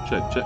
Check, check.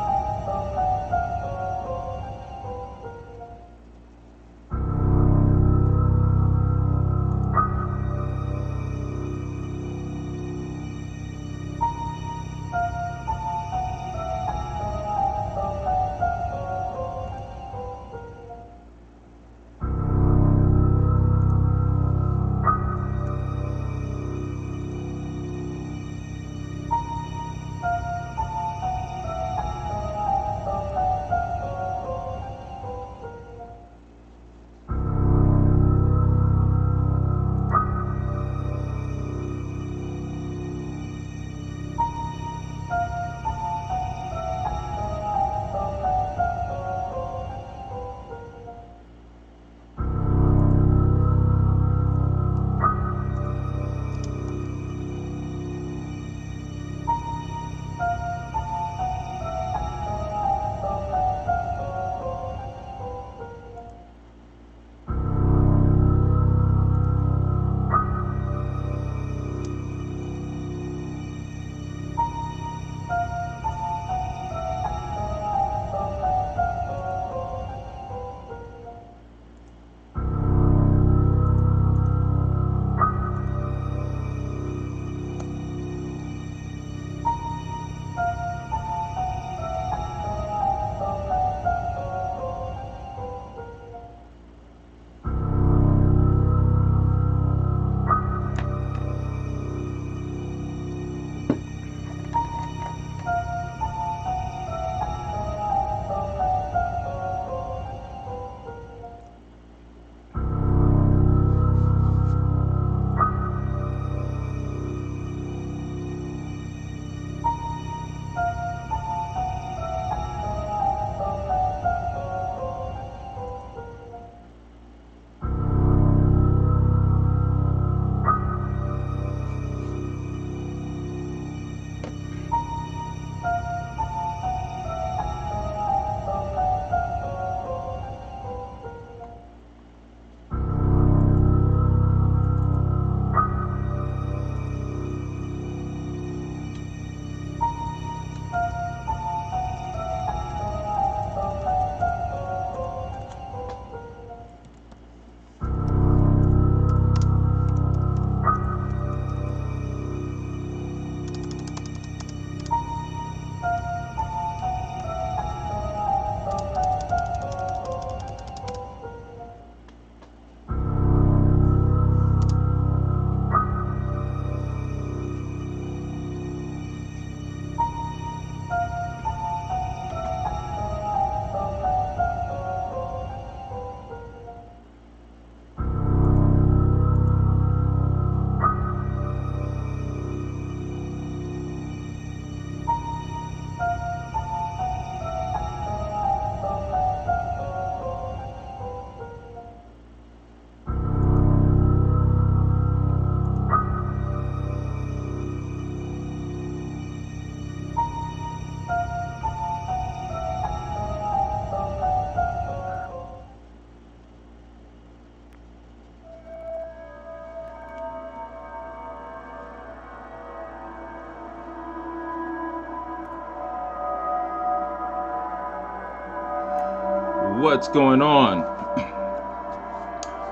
What's going on?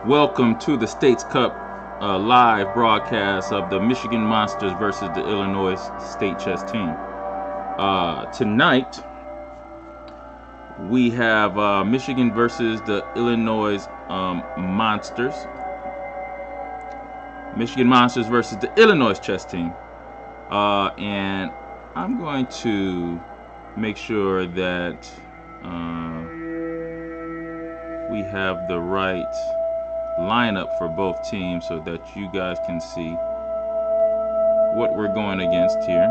Welcome to the States Cup live broadcast of the Michigan Monsters versus the Illinois State Chess Team. Tonight, we have Michigan versus the Illinois Monsters. Michigan Monsters versus the Illinois Chess Team. And I'm going to make sure that we have the right lineup for both teams so that you guys can see what we're going against here.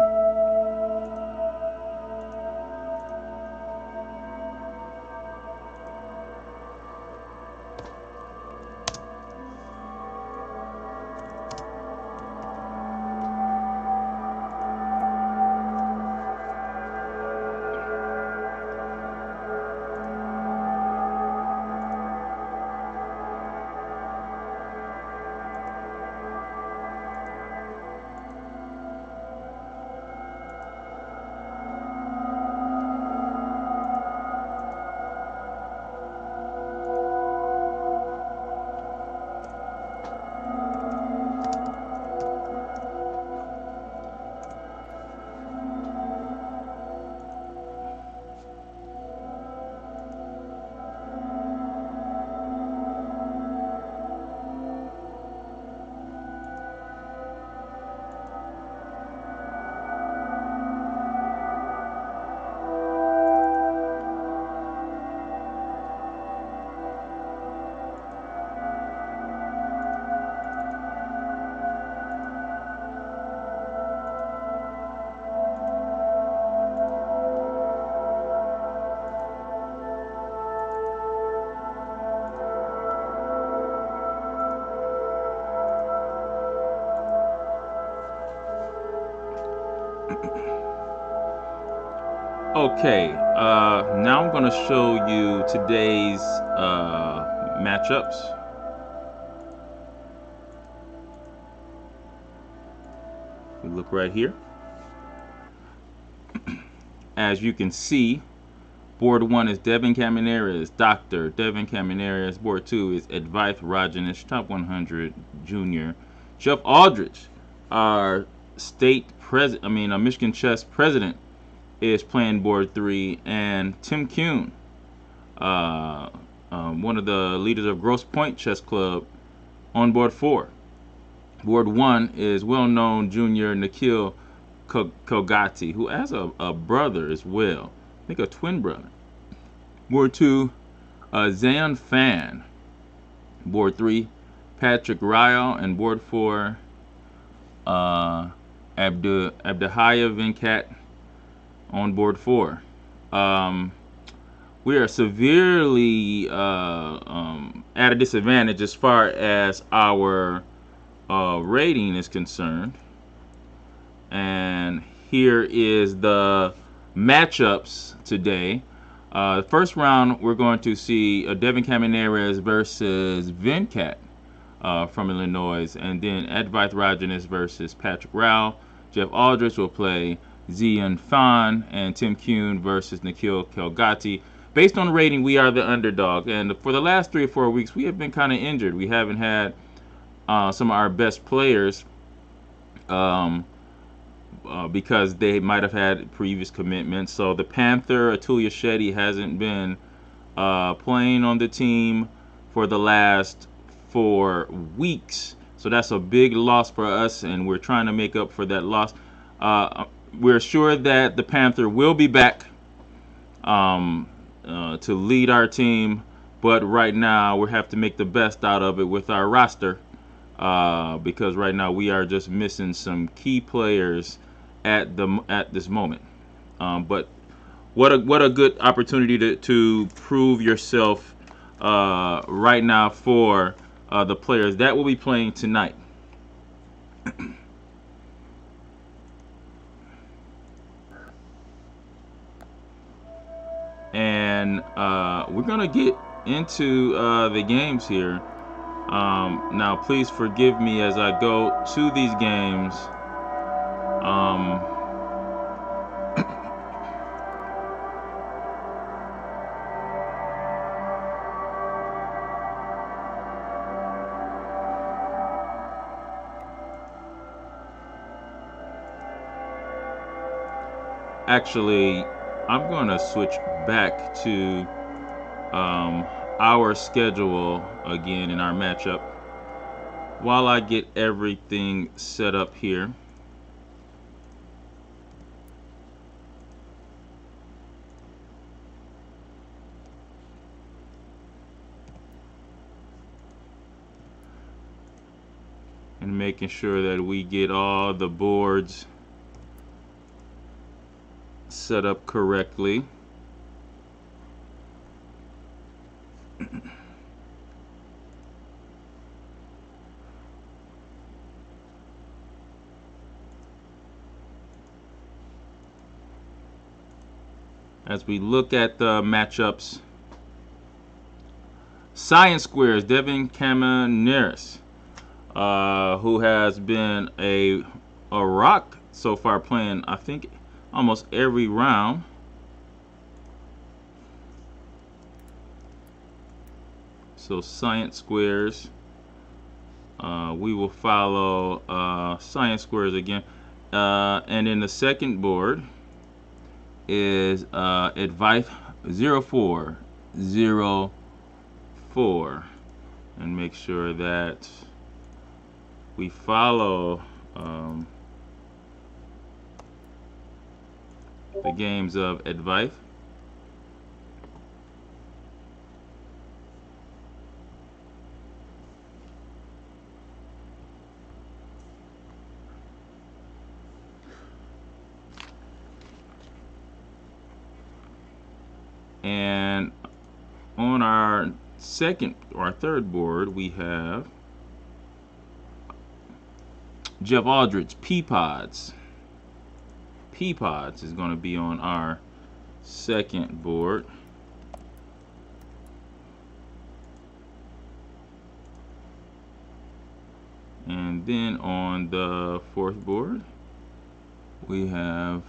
Okay, now I'm going to show you today's matchups. We look right here. As you can see, board 1 is Devin Caminares, Dr. Devin Caminares. Board 2 is Advaith Rajanish, top 100 junior. Jeff Aldrich, our Michigan chess president, is playing board 3, and Tim Kuhn, one of the leaders of Grosse Pointe Chess Club, on board 4. Board 1 is well-known junior Nikhil Kogati, who has a brother as well. I think a twin brother. Board 2, Zayan Fan. Board 3, Patrick Ryle. And board 4, Abdihaya Venkat on board 4. We are severely at a disadvantage as far as our rating is concerned. And here is the matchups today. The first round, we're going to see Devin Caminares versus Venkat from Illinois, and then Advaith Rajanish versus Patrick Rao. Jeff Aldrich will play Zayan Fan, and Tim Kuhn versus Nikhil Kogati. Based on rating, we are the underdog, and for the last 3 or 4 weeks, we have been kind of injured. We haven't had some of our best players because they might have had previous commitments. So the Panther, Atulya Shetty, hasn't been playing on the team for the last 4 weeks. So that's a big loss for us, and we're trying to make up for that loss. We're sure that the Panther will be back to lead our team, but right now we have to make the best out of it with our roster because right now we are just missing some key players at this moment. But what a good opportunity to prove yourself right now for the players that will be playing tonight. And we're gonna get into the games here. Now please forgive me as I go to these games. Actually, I'm going to switch back to our schedule again in our matchup while I get everything set up here. And making sure that we get all the boards set up correctly. As we look at the matchups, Science Squares, Devin Caminares, who has been a rock so far, playing I think almost every round. So Science Squares, we will follow Science Squares again, and in the second board is Advaith 0404, and make sure that we follow the games of Advaith. And on our second or third board, we have Jeff Aldrich, Peapods. Peapods is going to be on our second board. And then on the fourth board, we have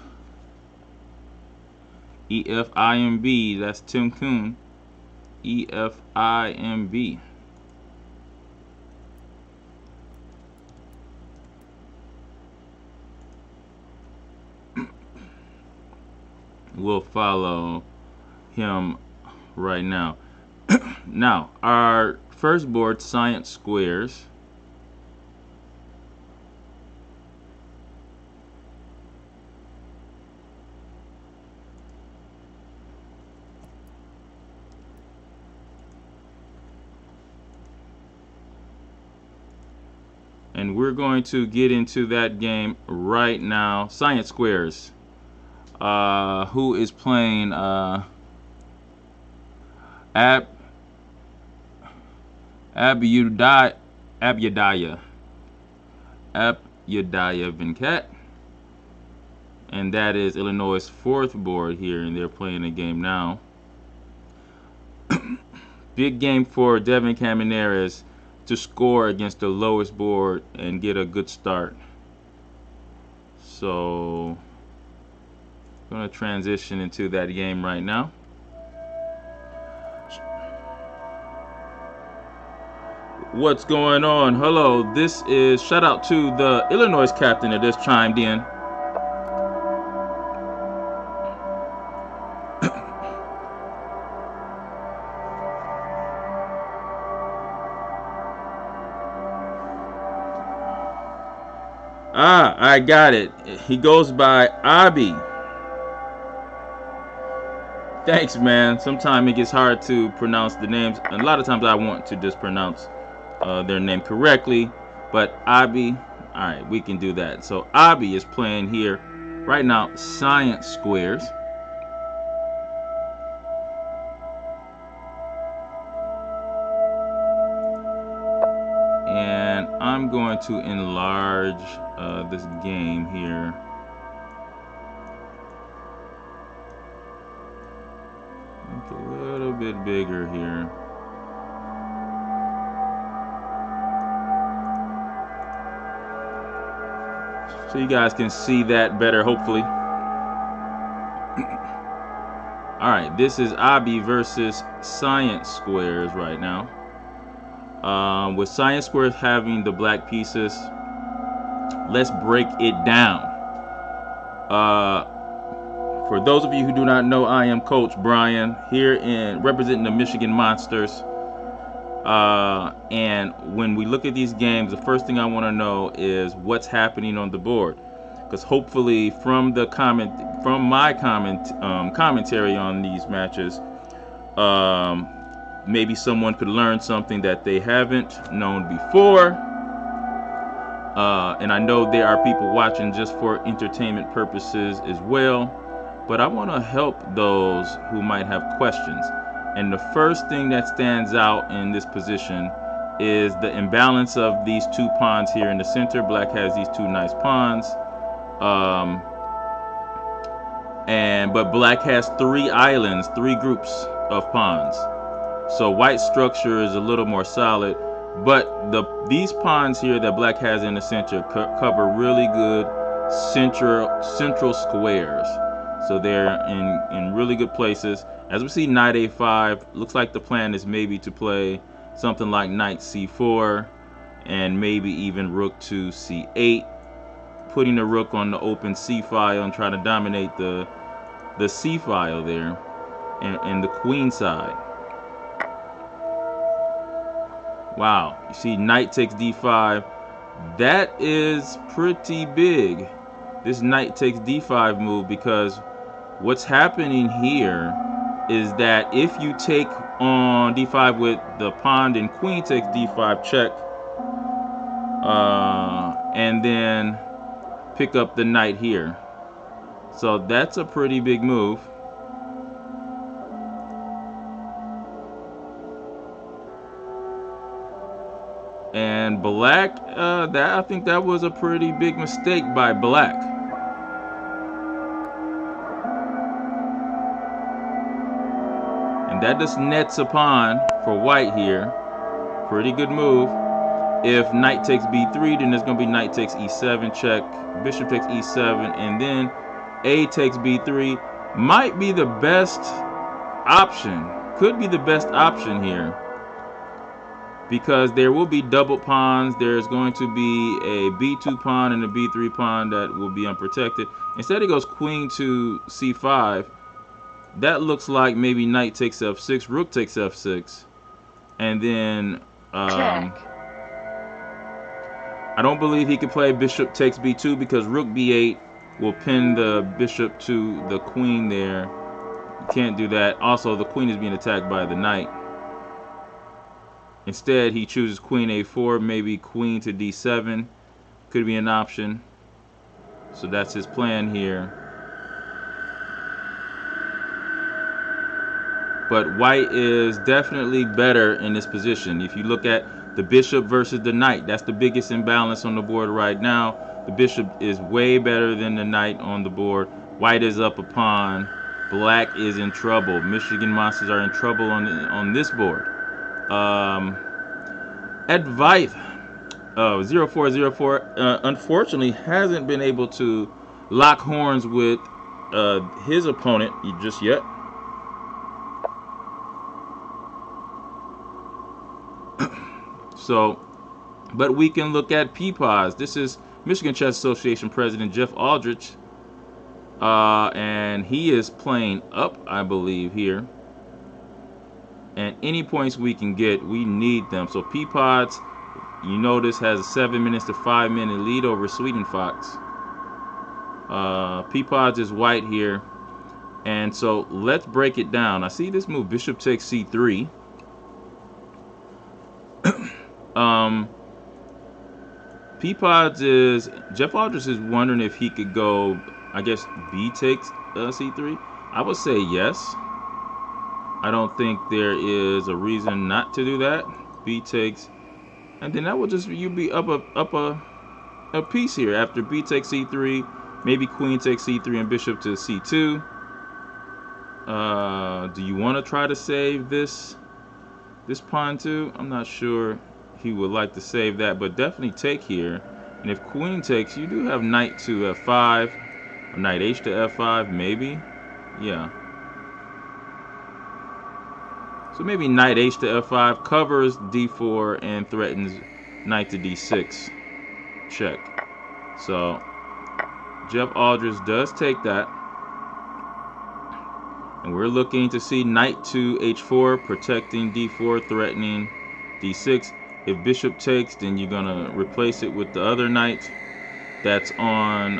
EFIMB. That's Tim Kuhn. EFIMB. We'll follow him right now. Now, our first board, Science Squares. And we're going to get into that game right now. Science Squares. Who is playing Abyadaya Venkat, and that is Illinois' fourth board here, and they're playing a game now. Big game for Devin Caminares to score against the lowest board and get a good start. So I'm going to transition into that game right now. What's going on? Hello, this is shout out to the Illinois captain that just chimed in. I got it. He goes by Abi. Thanks, man. Sometimes it gets hard to pronounce the names. A lot of times I want to just pronounce their name correctly, but Abi, all right, we can do that. So Abi is playing here right now, Science Squares. And I'm going to enlarge this game here. Make it a little bit bigger here. So you guys can see that better, hopefully. All right, this is Abi versus Science Squares right now. With Science Squares having the black pieces, let's break it down. For those of you who do not know, I am Coach Brian here in representing the Michigan Monsters. And when we look at these games, the first thing I want to know is what's happening on the board, because hopefully from my commentary on these matches, maybe someone could learn something that they haven't known before. And I know there are people watching just for entertainment purposes as well, but I want to help those who might have questions. And the first thing that stands out in this position is the imbalance of these two pawns here in the center. Black has these two nice pawns, but black has three islands, three groups of pawns. So white structure is a little more solid, but these pawns here that black has in the center cover really good central squares. So they're in really good places. As we see, knight a5, looks like the plan is maybe to play something like knight c4 and maybe even rook to c8, putting the rook on the open c file and trying to dominate the c file there and the queen side. Wow, you see knight takes d5. That is pretty big, this knight takes d5 move, because what's happening here is that if you take on d5 with the pawn, then queen takes d5 check, and then pick up the knight here. So that's a pretty big move. And black, I think that was a pretty big mistake by black. And that just nets a pawn for white here. Pretty good move. If knight takes b3, then there's going to be knight takes e7 check, bishop takes e7, and then a takes b3. Might be the best option. Could be the best option here, because there will be double pawns. There's going to be a b2 pawn and a b3 pawn that will be unprotected. Instead, it goes queen to c5. That looks like maybe knight takes f6, rook takes f6, and then I don't believe he could play bishop takes b2 because rook b8 will pin the bishop to the queen there. You can't do that. Also, the queen is being attacked by the knight. Instead, he chooses queen a4, maybe queen to d7. Could be an option. So that's his plan here. But white is definitely better in this position. If you look at the bishop versus the knight, that's the biggest imbalance on the board right now. The bishop is way better than the knight on the board. White is up a pawn. Black is in trouble. Michigan Monsters are in trouble on this board. Advice 0404 unfortunately hasn't been able to lock horns with his opponent just yet. So, but we can look at Peepaws. This is Michigan Chess Association President Jeff Aldrich, and he is playing up, I believe, here. And any points we can get, we need them. So Peepaws, you notice, has a 7 minutes to 5 minute lead over Sweden Fox. Peepaws is white here, and so let's break it down. I see this move, bishop takes c3. Jeff Aldrich is wondering if he could go, I guess, b takes c3. I would say yes. I don't think there is a reason not to do that. B takes, and then that will just, you be up a piece here after b takes c3. Maybe queen takes c3 and bishop to c2. Do you want to try to save this pawn too? I'm not sure he would like to save that, but definitely take here. And if queen takes, you do have knight to f5, or knight h to f5, maybe. Yeah. So maybe knight h to f5 covers d4 and threatens knight to d6 check. So Jeff Aldrich does take that. And we're looking to see knight to h4, protecting d4, threatening d6. If bishop takes, then you're going to replace it with the other knight that's on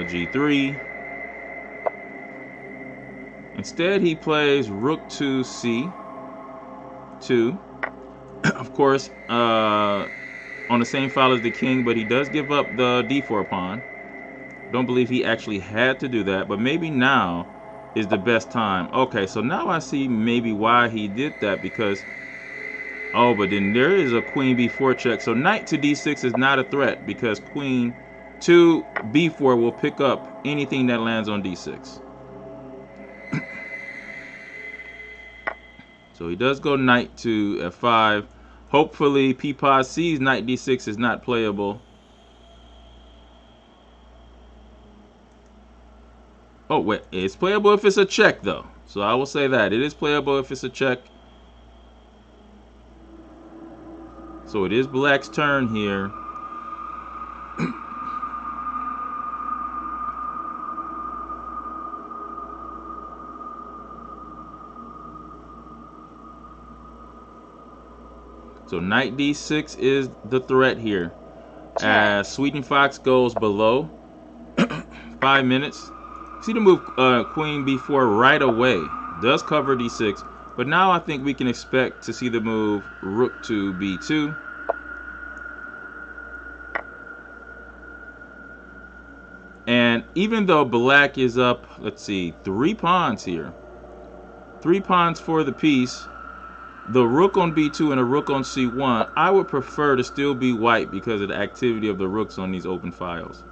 g3. Instead, he plays rook to c2. Of course, on the same file as the king, but he does give up the d4 pawn. Don't believe he actually had to do that, but maybe now is the best time. Okay, so now I see maybe why he did that, because but then there is a queen b4 check. So knight to d6 is not a threat, because queen to b4 will pick up anything that lands on d6. So he does go knight to f5. Hopefully Peepaws sees knight d6 is not playable. Oh wait, it's playable if it's a check though. So I will say that it is playable if it's a check. So it is black's turn here. So knight d6 is the threat here. As Sweden Fox goes below 5 minutes. See the move queen b4 right away. Does cover d6. But now I think we can expect to see the move rook to b2. And even though black is up, let's see, 3 pawns here. 3 pawns for the piece. The rook on b2 and a rook on c1, I would prefer to still be white because of the activity of the rooks on these open files.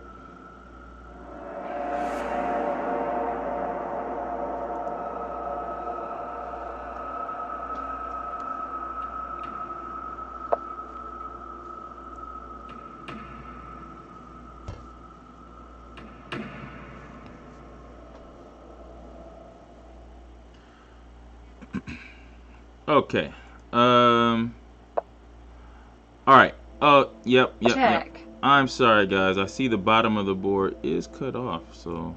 Okay. Um. All right. Oh, yep. Check. I'm sorry, guys. I see the bottom of the board is cut off, so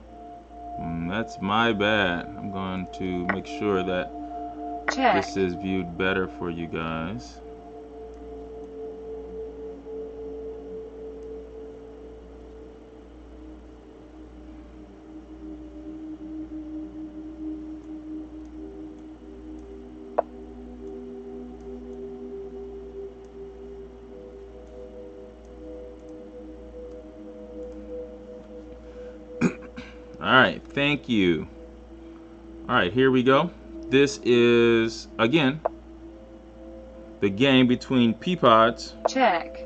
that's my bad. I'm going to make sure that Check. this is viewed better for you guys. All right. Thank you. All right. Here we go. This is again the game between Peapods Check.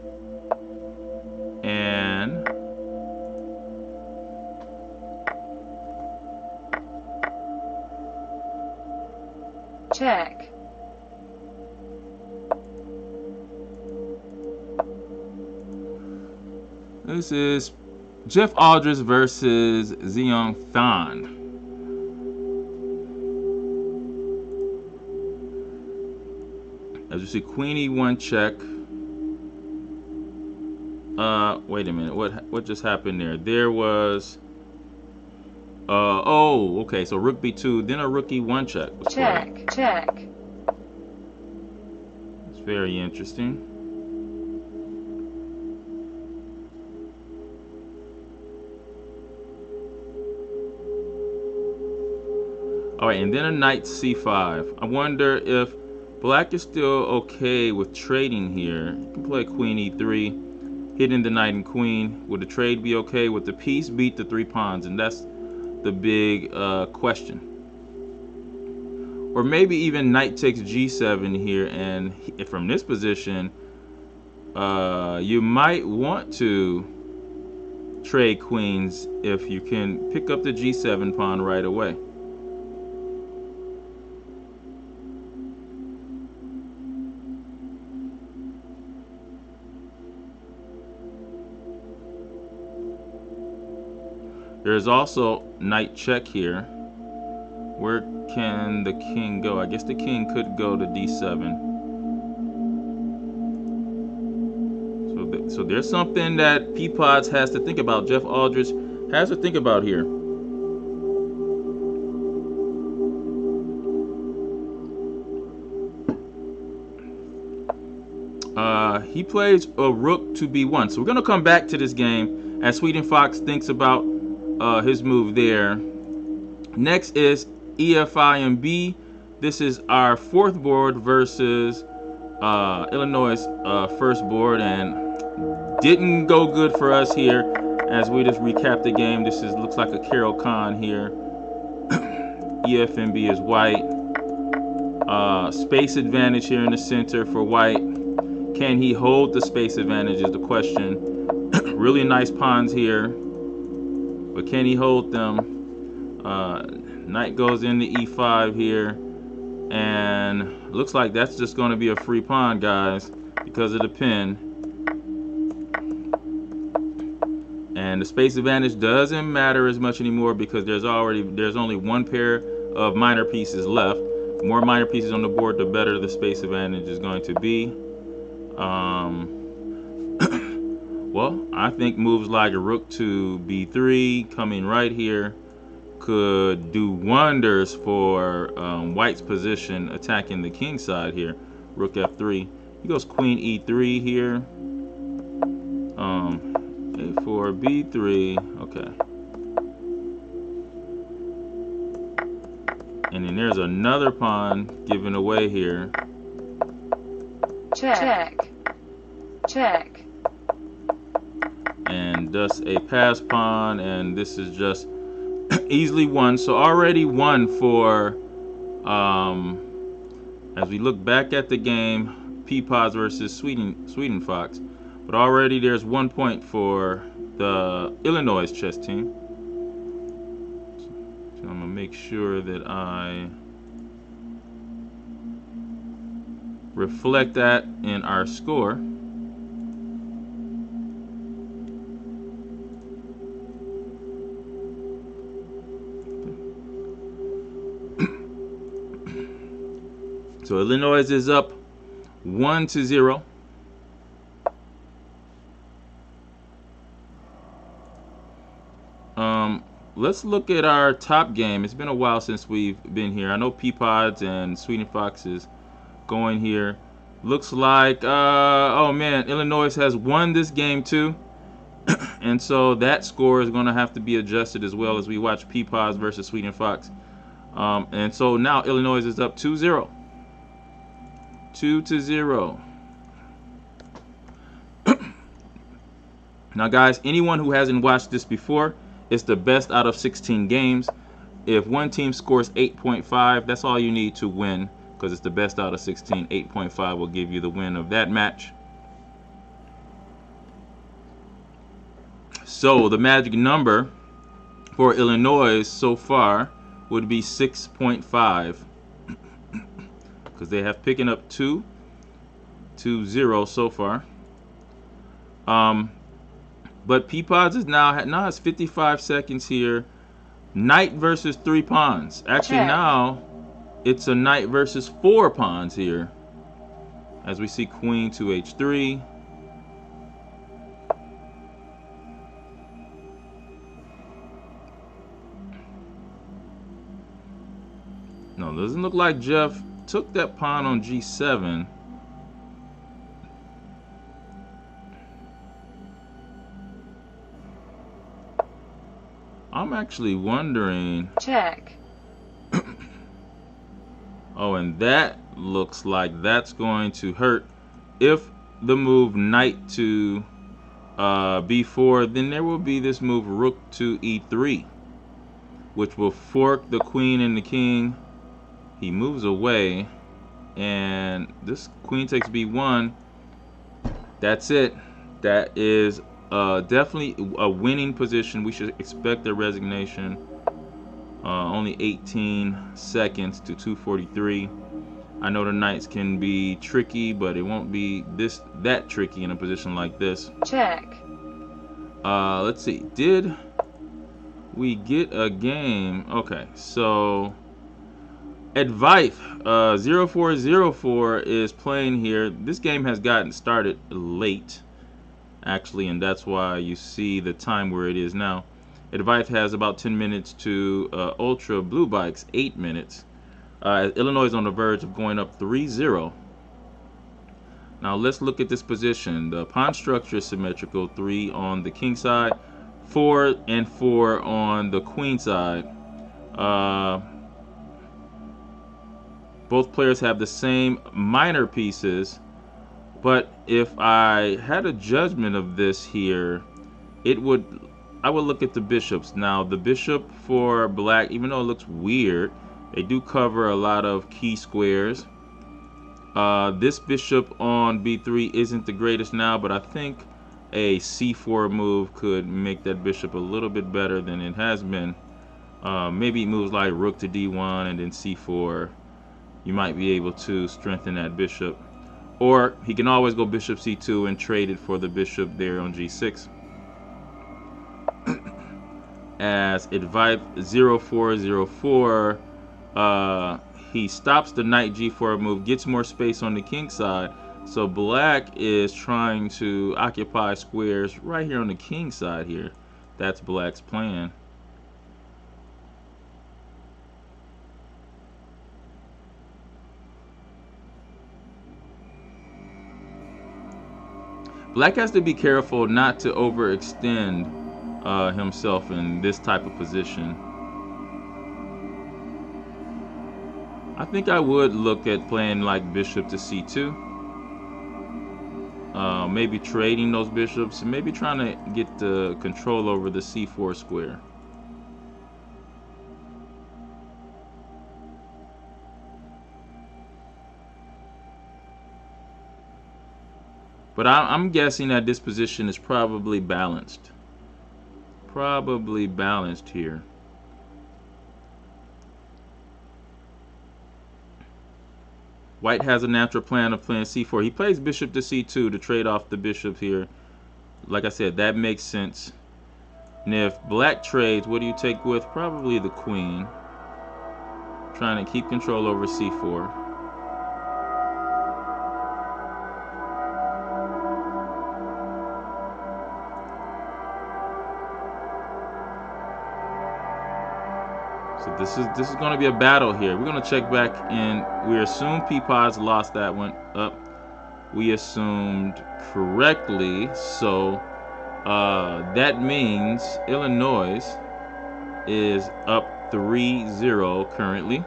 and Check. this is Jeff Aldrich versus Xiong Fan. As you see, Queen E1 check. Wait a minute. What just happened there? There was oh, okay. So Rook B2, then a Rook E1 check was played. Check. It's very interesting. All right, and then a Knight C5. I wonder if Black is still okay with trading here. You can play Queen E3, hitting the Knight and Queen. Would the trade be okay? Would the piece beat the 3 pawns? And that's the big question. Or maybe even Knight takes G7 here, and from this position, you might want to trade queens if you can pick up the G7 pawn right away. There's also Knight check here. Where can the king go? I guess the king could go to D7. So there's something that Peapods has to think about. Jeff Aldrich has to think about here. He plays a Rook to B1. So we're going to come back to this game as Sweden Fox thinks about his move there. Next is EFIMB. This is our 4th board versus Illinois' first board, and didn't go good for us here. As we just recap the game, this looks like a Carol Khan here. EFMB is white. Space advantage here in the center for white. Can he hold the space advantage is the question. Really nice pawns here, but can he hold them? Knight goes into E5 here, and looks like that's just going to be a free pawn, guys, because of the pin. And the space advantage doesn't matter as much anymore because there's only one pair of minor pieces left. The more minor pieces on the board, the better the space advantage is going to be. Well, I think moves like a Rook to B3 coming right here could do wonders for White's position attacking the king side here. Rook F3. He goes Queen E3 here. A4, B3. Okay. And then there's another pawn given away here. Check. And thus a pass pawn, and this is just easily won. So already won for as we look back at the game, Peapods versus Sweden Fox. But already there's 1 point for the Illinois chess team. So I'm gonna make sure that I reflect that in our score. So Illinois is up 1-0. Let's look at our top game. It's been a while since we've been here. I know Peapods and Sweden Fox is going here. Looks like, oh man, Illinois has won this game too. And so that score is going to have to be adjusted as well as we watch Peapods versus Sweden Fox. And so now Illinois is up 2-0. 2-0. Now guys, anyone who hasn't watched this before, it's the best out of 16 games. If one team scores 8.5, that's all you need to win, because it's the best out of 16. 8.5 will give you the win of that match. So the magic number for Illinois so far would be 6.5, because they have picking up 2-0 so far. But Peapods is now has 55 seconds here. Knight versus 3 pawns. Actually, now it's a knight versus 4 pawns here. As we see queen to h3. No, doesn't look like Jeff took that pawn on g7. I'm actually wondering. Check. Oh, and that looks like that's going to hurt. If the move knight to b4, then there will be this move rook to e3, which will fork the queen and the king. He moves away, and this queen takes b1. That's it. That is definitely a winning position. We should expect a resignation. Only 18 seconds to 2:43. I know the knights can be tricky, but it won't be that tricky in a position like this. Check. Let's see. Did we get a game? Okay, so Advice 0404 is playing here. This game has gotten started late, actually, and that's why you see the time where it is now. Advice has about 10 minutes to Ultra Blue Bikes 8 minutes. Illinois is on the verge of going up 3-0. Now let's look at this position. The pawn structure is symmetrical. 3 on the king side, 4 and 4 on the queen side. Both players have the same minor pieces, but if I had a judgment of this here, I would look at the bishops. Now the bishop for black, even though it looks weird, they do cover a lot of key squares. This bishop on b3 isn't the greatest now, but I think a c4 move could make that bishop a little bit better than it has been. Maybe moves like rook to d1 and then c4. You might be able to strengthen that bishop. Or he can always go bishop c2 and trade it for the bishop there on g6. As Advice 0404, he stops the knight g4 move, gets more space on the king side. So black is trying to occupy squares right here on the king side here. That's black's plan. Black has to be careful not to overextend himself in this type of position. I think I would look at playing like bishop to c2. Maybe trading those bishops and maybe trying to get the control over the c4 square. But I'm guessing that this position is probably balanced. Probably balanced here. White has a natural plan of playing c4. He plays bishop to c2 to trade off the bishop here. Like I said, that makes sense. And if black trades, what do you take with? Probably the queen. Trying to keep control over c4. This is going to be a battle here. We're going to check back in. We assume Peapods lost that one up. We assumed correctly, so that means Illinois is up 3-0 currently.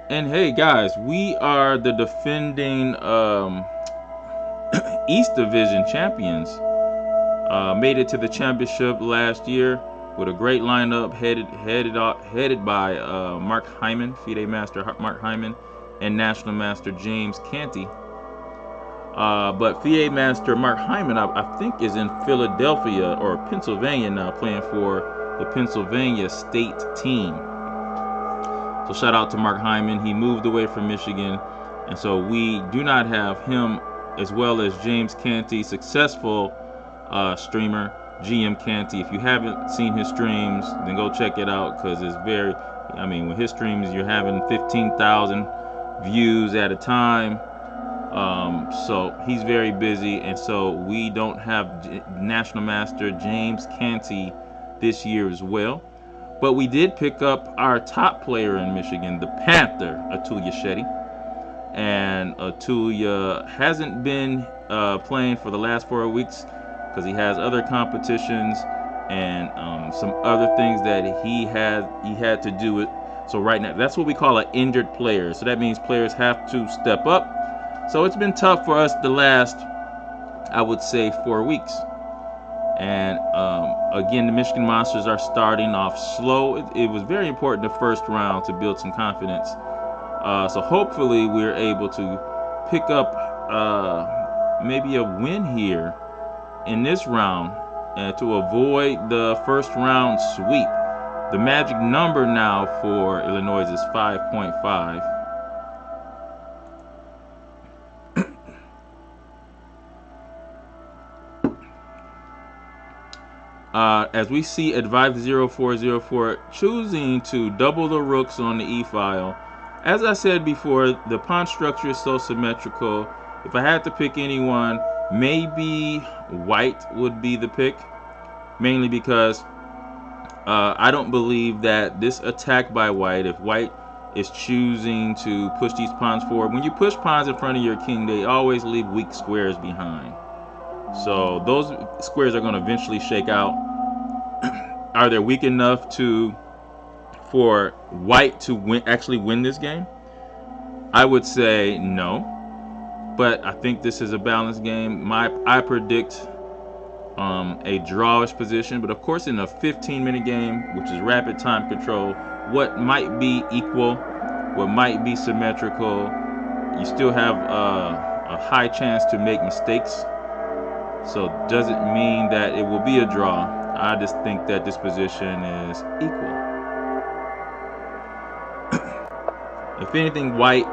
And hey guys, we are the defending East Division champions. Made it to the championship last year with a great lineup headed by Mark Hyman, FIDE Master Mark Hyman, and National Master James Canty. But FIDE Master Mark Hyman, I think, is in Philadelphia or Pennsylvania now, playing for the Pennsylvania State team. So shout out to Mark Hyman. He moved away from Michigan, and so we do not have him, as well as James Canty, successful streamer GM Canty. If you haven't seen his streams, then go check it out, because it's very, I mean, with his streams, you're having 15,000 views at a time. So he's very busy, and so we don't have National Master James Canty this year as well. But we did pick up our top player in Michigan, the Panther, Atuya Shetty. And Atuya hasn't been playing for the last 4 weeks because he has other competitions and some other things that he had to do it. So right now, that's what we call an injured player. So that means players have to step up. So it's been tough for us the last, I would say, 4 weeks. And again, the Michigan Monsters are starting off slow. It was very important the first round to build some confidence. So hopefully we're able to pick up maybe a win here in this round to avoid the first round sweep. The magic number now for Illinois is 5.5. As we see Advice 0404 choosing to double the rooks on the E-file. As I said before, the pawn structure is so symmetrical. If I had to pick anyone, maybe white would be the pick. Mainly because I don't believe that this attack by white, if white is choosing to push these pawns forward, when you push pawns in front of your king, they always leave weak squares behind. So those squares are going to eventually shake out. Are they weak enough for white to actually win this game? I would say no. But I think this is a balanced game. I predict a drawish position. But of course, in a 15-minute game, which is rapid time control, what might be equal, what might be symmetrical, you still have a high chance to make mistakes. So doesn't mean that it will be a draw. I just think that this position is equal. If anything, white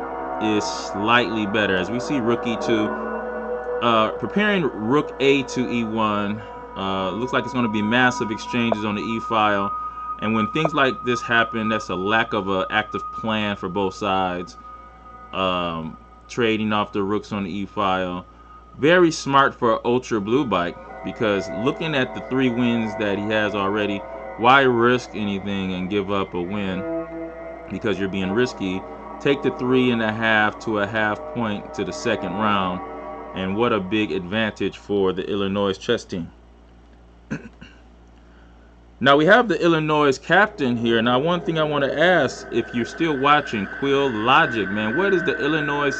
is slightly better. As we see rook e2, preparing rook a to e1. Looks like it's going to be massive exchanges on the e-file. And when things like this happen, that's a lack of an active plan for both sides. Trading off the rooks on the e-file. Very smart for Ultra Blue Bike, because looking at the 3 wins that he has already, why risk anything and give up a win? Because you're being risky. Take the 3.5 to a half point to the second round, and what a big advantage for the Illinois chess team. Now we have the Illinois captain here. Now one thing I want to ask, if you're still watching, Quill Logic, man, what is the Illinois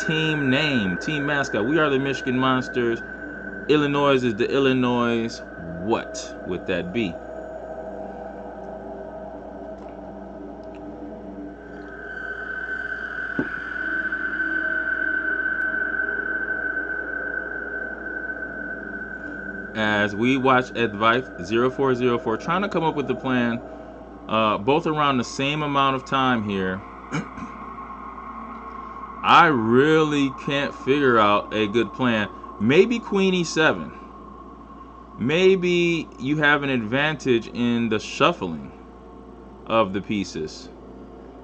team name, team mascot? We are the Michigan Monsters. Illinois is the Illinois. What would that be? As we watch Advice 0404 trying to come up with the plan, both around the same amount of time here. I really can't figure out a good plan. Maybe Queen E7. Maybe you have an advantage in the shuffling of the pieces.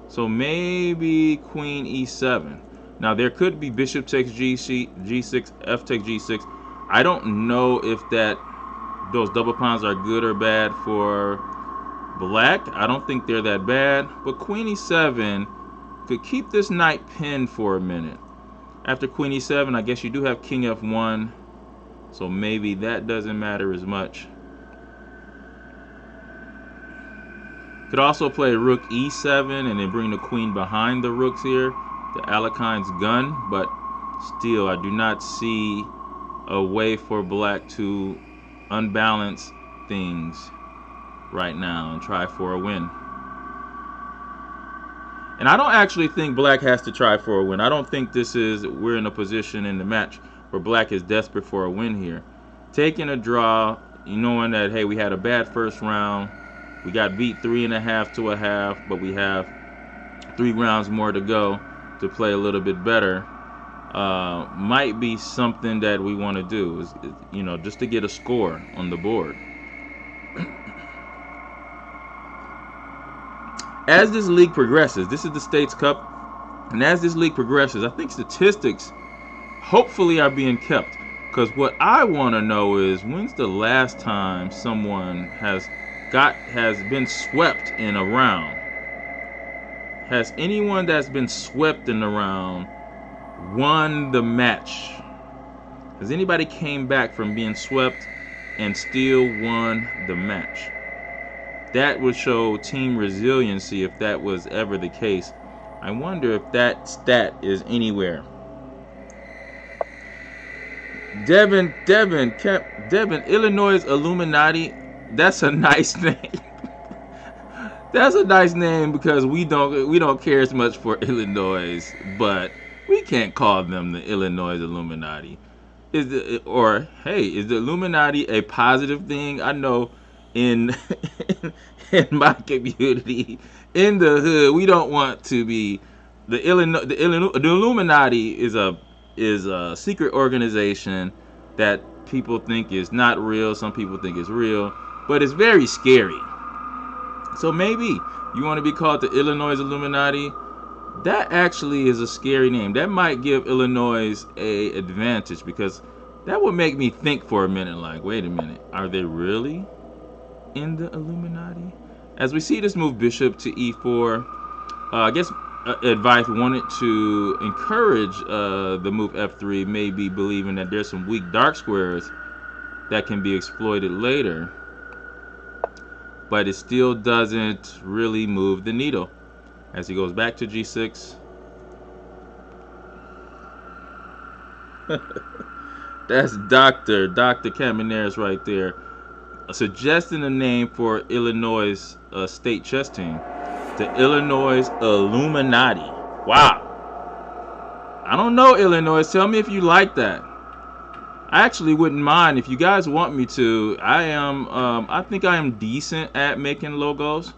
So maybe Queen E7. Now there could be Bishop takes G6, F takes G6. I don't know if those double pawns are good or bad for black. I don't think they're that bad, but queen e7 could keep this knight pinned for a minute. After queen e7, I guess you do have king f1, so maybe that doesn't matter as much. Could also play rook e7 and then bring the queen behind the rooks here, the Alekhine's gun, but still I do not see a way for black to unbalance things right now and try for a win. And I don't actually think black has to try for a win. I don't think we're in a position in the match where black is desperate for a win here. Taking a draw, knowing that, hey, we had a bad first round. We got beat 3.5 to a half, but we have 3 rounds more to go to play a little bit better. Might be something that we want to do, just to get a score on the board. As this league progresses, this is the States Cup, and as this league progresses, I think statistics hopefully are being kept, because what I want to know is, when's the last time someone has been swept in a round? Has anyone that's been swept in a round won the match? Has anybody came back from being swept and still won the match? That would show team resiliency if that was ever the case. I wonder if that stat is anywhere. Devin, Illinois Illuminati. That's a nice name. That's a nice name because we don't care as much for Illinois, but we can't call them the Illinois Illuminati. Is the Illuminati a positive thing? I know in my community, in the hood, we don't want to be the Illuminati is a secret organization that people think is not real. Some people think it's real, but it's very scary. So maybe you want to be called the Illinois Illuminati. That actually is a scary name. That might give Illinois a advantage, because that would make me think for a minute, like, wait a minute, are they really in the Illuminati? As we see this move bishop to e4, I guess advice wanted to encourage the move f3, maybe believing that there's some weak dark squares that can be exploited later, but it still doesn't really move the needle. As he goes back to g6. That's Dr. Caminares right there, suggesting a name for Illinois state chess team, the Illinois Illuminati. Wow. I don't know, Illinois. Tell me if you like that. I actually wouldn't mind if you guys want me to. I think I am decent at making logos.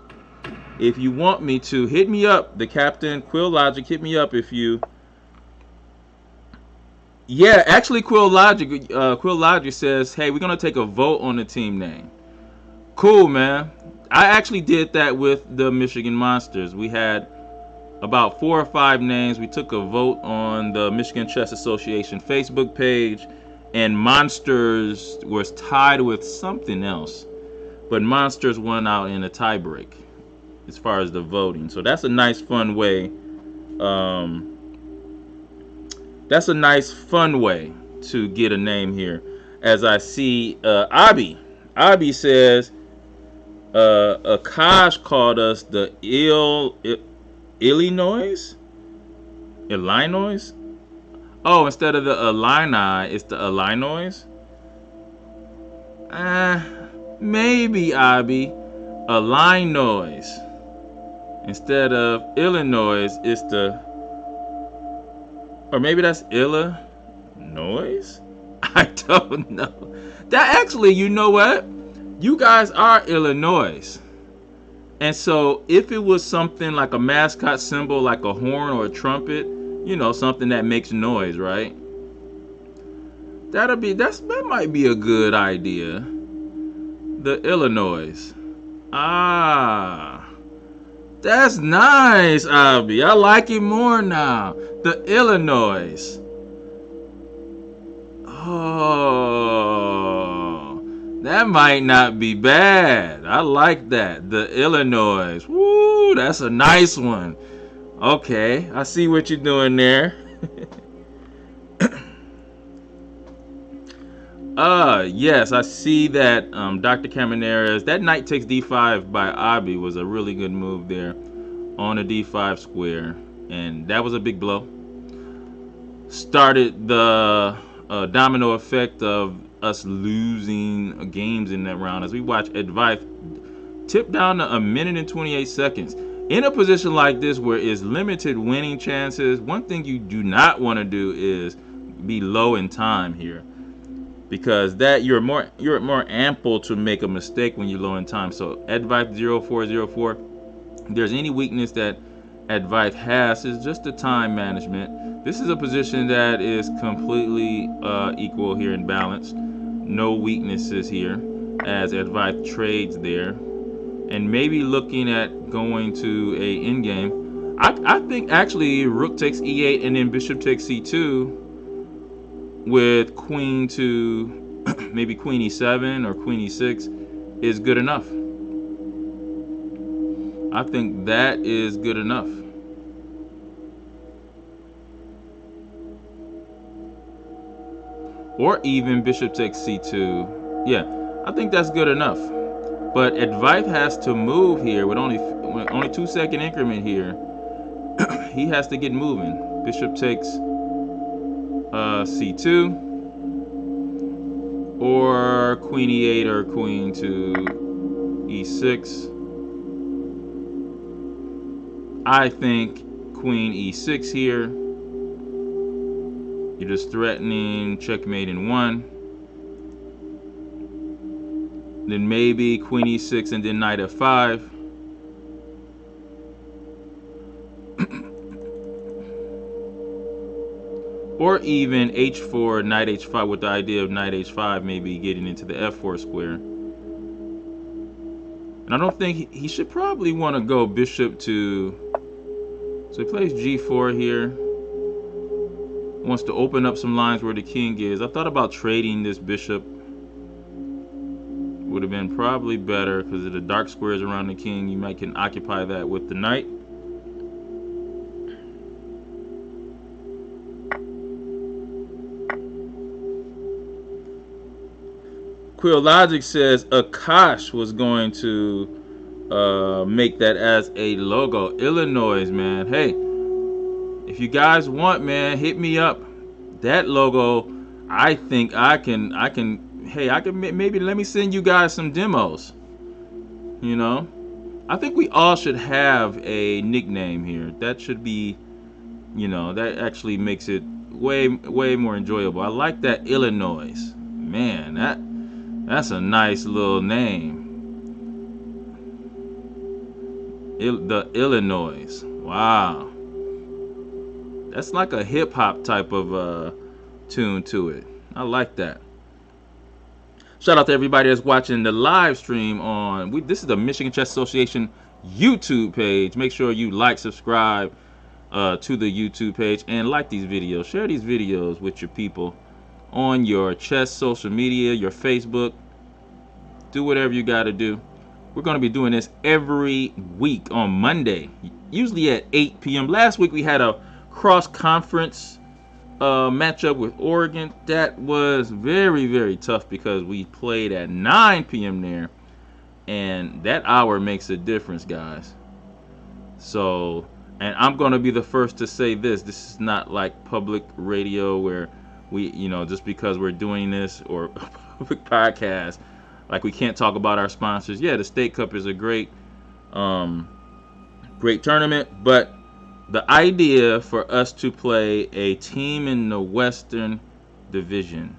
If you want me to, hit me up. The Captain Quill Logic, hit me up if you. Yeah, actually, Quill Logic says, hey, we're gonna take a vote on the team name. Cool, man. I actually did that with the Michigan Monsters. We had about 4 or 5 names. We took a vote on the Michigan Chess Association Facebook page, and Monsters was tied with something else, but Monsters won out in a tiebreak as far as the voting. So that's a nice fun way. That's a nice fun way to get a name here. As I see Abi says Akash called us the Illinois. Oh, instead of the Illini, it's the Illinois. Maybe Abi. Illinois. Instead of Illinois, it's the, or maybe that's Illinois? I don't know. That actually, you know what? You guys are Illinois. And so if it was something like a mascot symbol, like a horn or a trumpet, something that makes noise, right? That might be a good idea. The Illinois. That's nice, Abi. I like it more now. The Illinois. Oh, that might not be bad. I like that. The Illinois. Woo, that's a nice one. Okay, I see what you're doing there. Yes, I see that. Dr. Caminera's that knight takes d5 by Abi was a really good move there on a d5 square, and that was a big blow. Started the domino effect of us losing games in that round as we watch Advice tip down to 1 minute and 28 seconds. In a position like this where it's limited winning chances, one thing you do not want to do is be low in time here, because that you're more ample to make a mistake when you're low in time. So Advice 0404, if there's any weakness that Advice has, is just the time management. This is a position that is completely equal here in balance. No weaknesses here as Advice trades there, and maybe looking at going to a endgame. I think actually rook takes e8 and then bishop takes c2 with queen to maybe queen e7 or queen e6 is good enough. I think that is good enough. Or even bishop takes c2. Yeah, I think that's good enough. But Advice has to move here with only 2-second increment here. He has to get moving. Bishop takes c2 or queen e8 or queen to e6. I think queen e6 here. You're just threatening checkmate in 1. Then maybe queen e6 and then knight f5. Or even h4, knight h5 with the idea of knight h5 maybe getting into the f4 square. And I don't think he should probably want to go bishop to... So he plays g4 here. Wants to open up some lines where the king is. I thought about trading this bishop. Would have been probably better because of the dark squares around the king. You might can occupy that with the knight. Quill Logic says Akash was going to make that as a logo. Illinois, man. Hey, if you guys want, man, hit me up. That logo, I think I can. Hey, I can maybe let me send you guys some demos. You know, I think we all should have a nickname here. That should be, you know, that actually makes it way more enjoyable. I like that Illinois, man. That's a nice little name. The Illinois. Wow. That's like a hip hop type of tune to it. I like that. Shout out to everybody that's watching the live stream on. This is the Michigan Chess Association YouTube page. Make sure you like, subscribe to the YouTube page, and like these videos. Share these videos with your people on your chess social media, your Facebook. Do whatever you got to do. We're going to be doing this every week on Monday, usually at 8 p.m. Last week we had a cross-conference matchup with Oregon. That was very tough because we played at 9 p.m. there, and that hour makes a difference, guys. So, and I'm going to be the first to say this is not like public radio where we, you know, just because we're doing this, or public podcast, like we can't talk about our sponsors. Yeah, the State Cup is a great tournament, but the idea for us to play a team in the Western Division,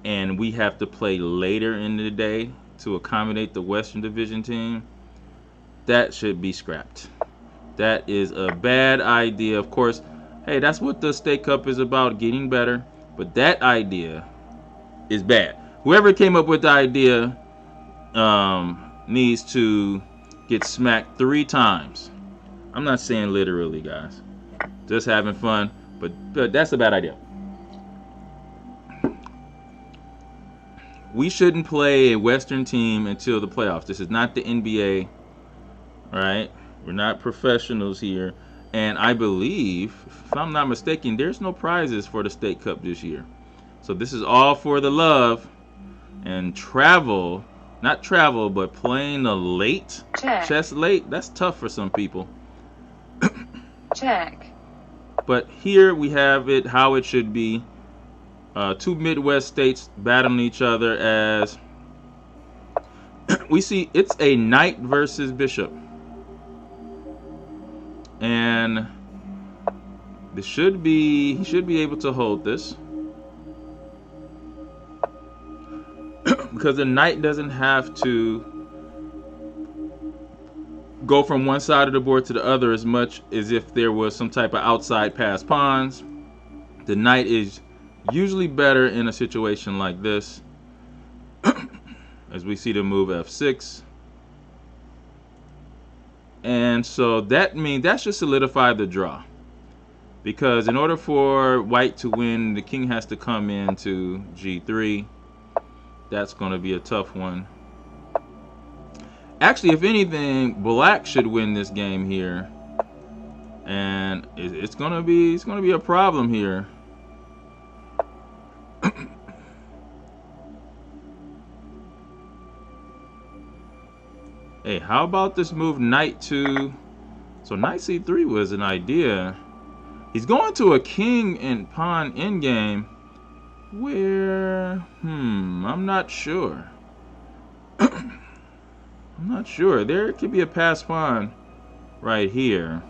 and we have to play later in the day to accommodate the Western Division team, that should be scrapped. That is a bad idea. Of course, hey, that's what the State Cup is about, getting better. But that idea is bad. Whoever came up with the idea needs to get smacked 3 times. I'm not saying literally, guys. Just having fun, but that's a bad idea. we shouldn't play a Western team until the playoffs. This is not the NBA, right? We're not professionals here. And I believe, if I'm not mistaken, there's no prizes for the State Cup this year. So this is all for the love and travel. Not travel, but playing a late, Check. chess late. That's tough for some people. Check. But here we have it how it should be. Two Midwest states battling each other as we see it's a knight versus bishop. And he should be able to hold this. Because the knight doesn't have to go from one side of the board to the other as much as if there was some type of outside pass pawns. The knight is usually better in a situation like this. As we see the move f6. And so that means that should solidify the draw. Because in order for white to win, the king has to come into g3. That's going to be a tough one. Actually, if anything, black should win this game here. And it's going to be a problem here. Hey, how about this move knight to... So knight c3 was an idea. He's going to a king and pawn endgame where... I'm not sure. I'm not sure. There could be a pass pawn right here.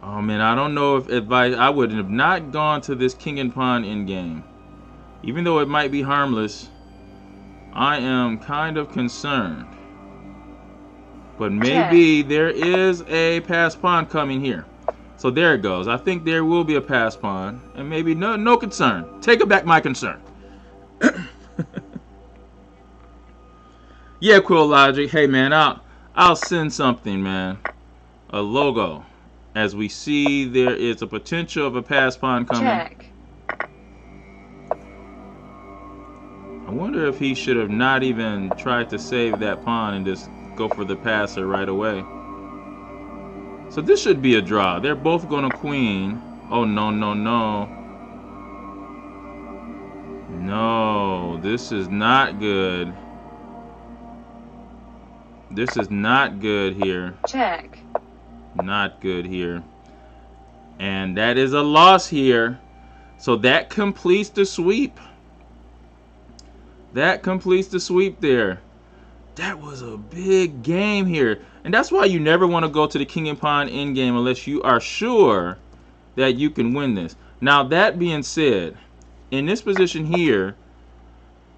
Oh man, I don't know if advice... I would have not gone to this king and pawn endgame. Even though it might be harmless, I am kind of concerned. But maybe there is a pass pawn coming here. So there it goes. I think there will be a pass pawn. And maybe no concern. Take back my concern. Yeah, Quill Logic. Hey man, I'll send something, man. A logo. As we see there is a potential of a pass pawn coming. Check. I wonder if he should have not even tried to save that pawn and just go for the passer right away. So this should be a draw. They're both going to queen. Oh, no. No, this is not good. This is not good here. Check. Not good here. And that is a loss here. So that completes the sweep. That completes the sweep there. That was a big game here. And that's why you never want to go to the king and pawn endgame unless you are sure that you can win this. Now, that being said, in this position here,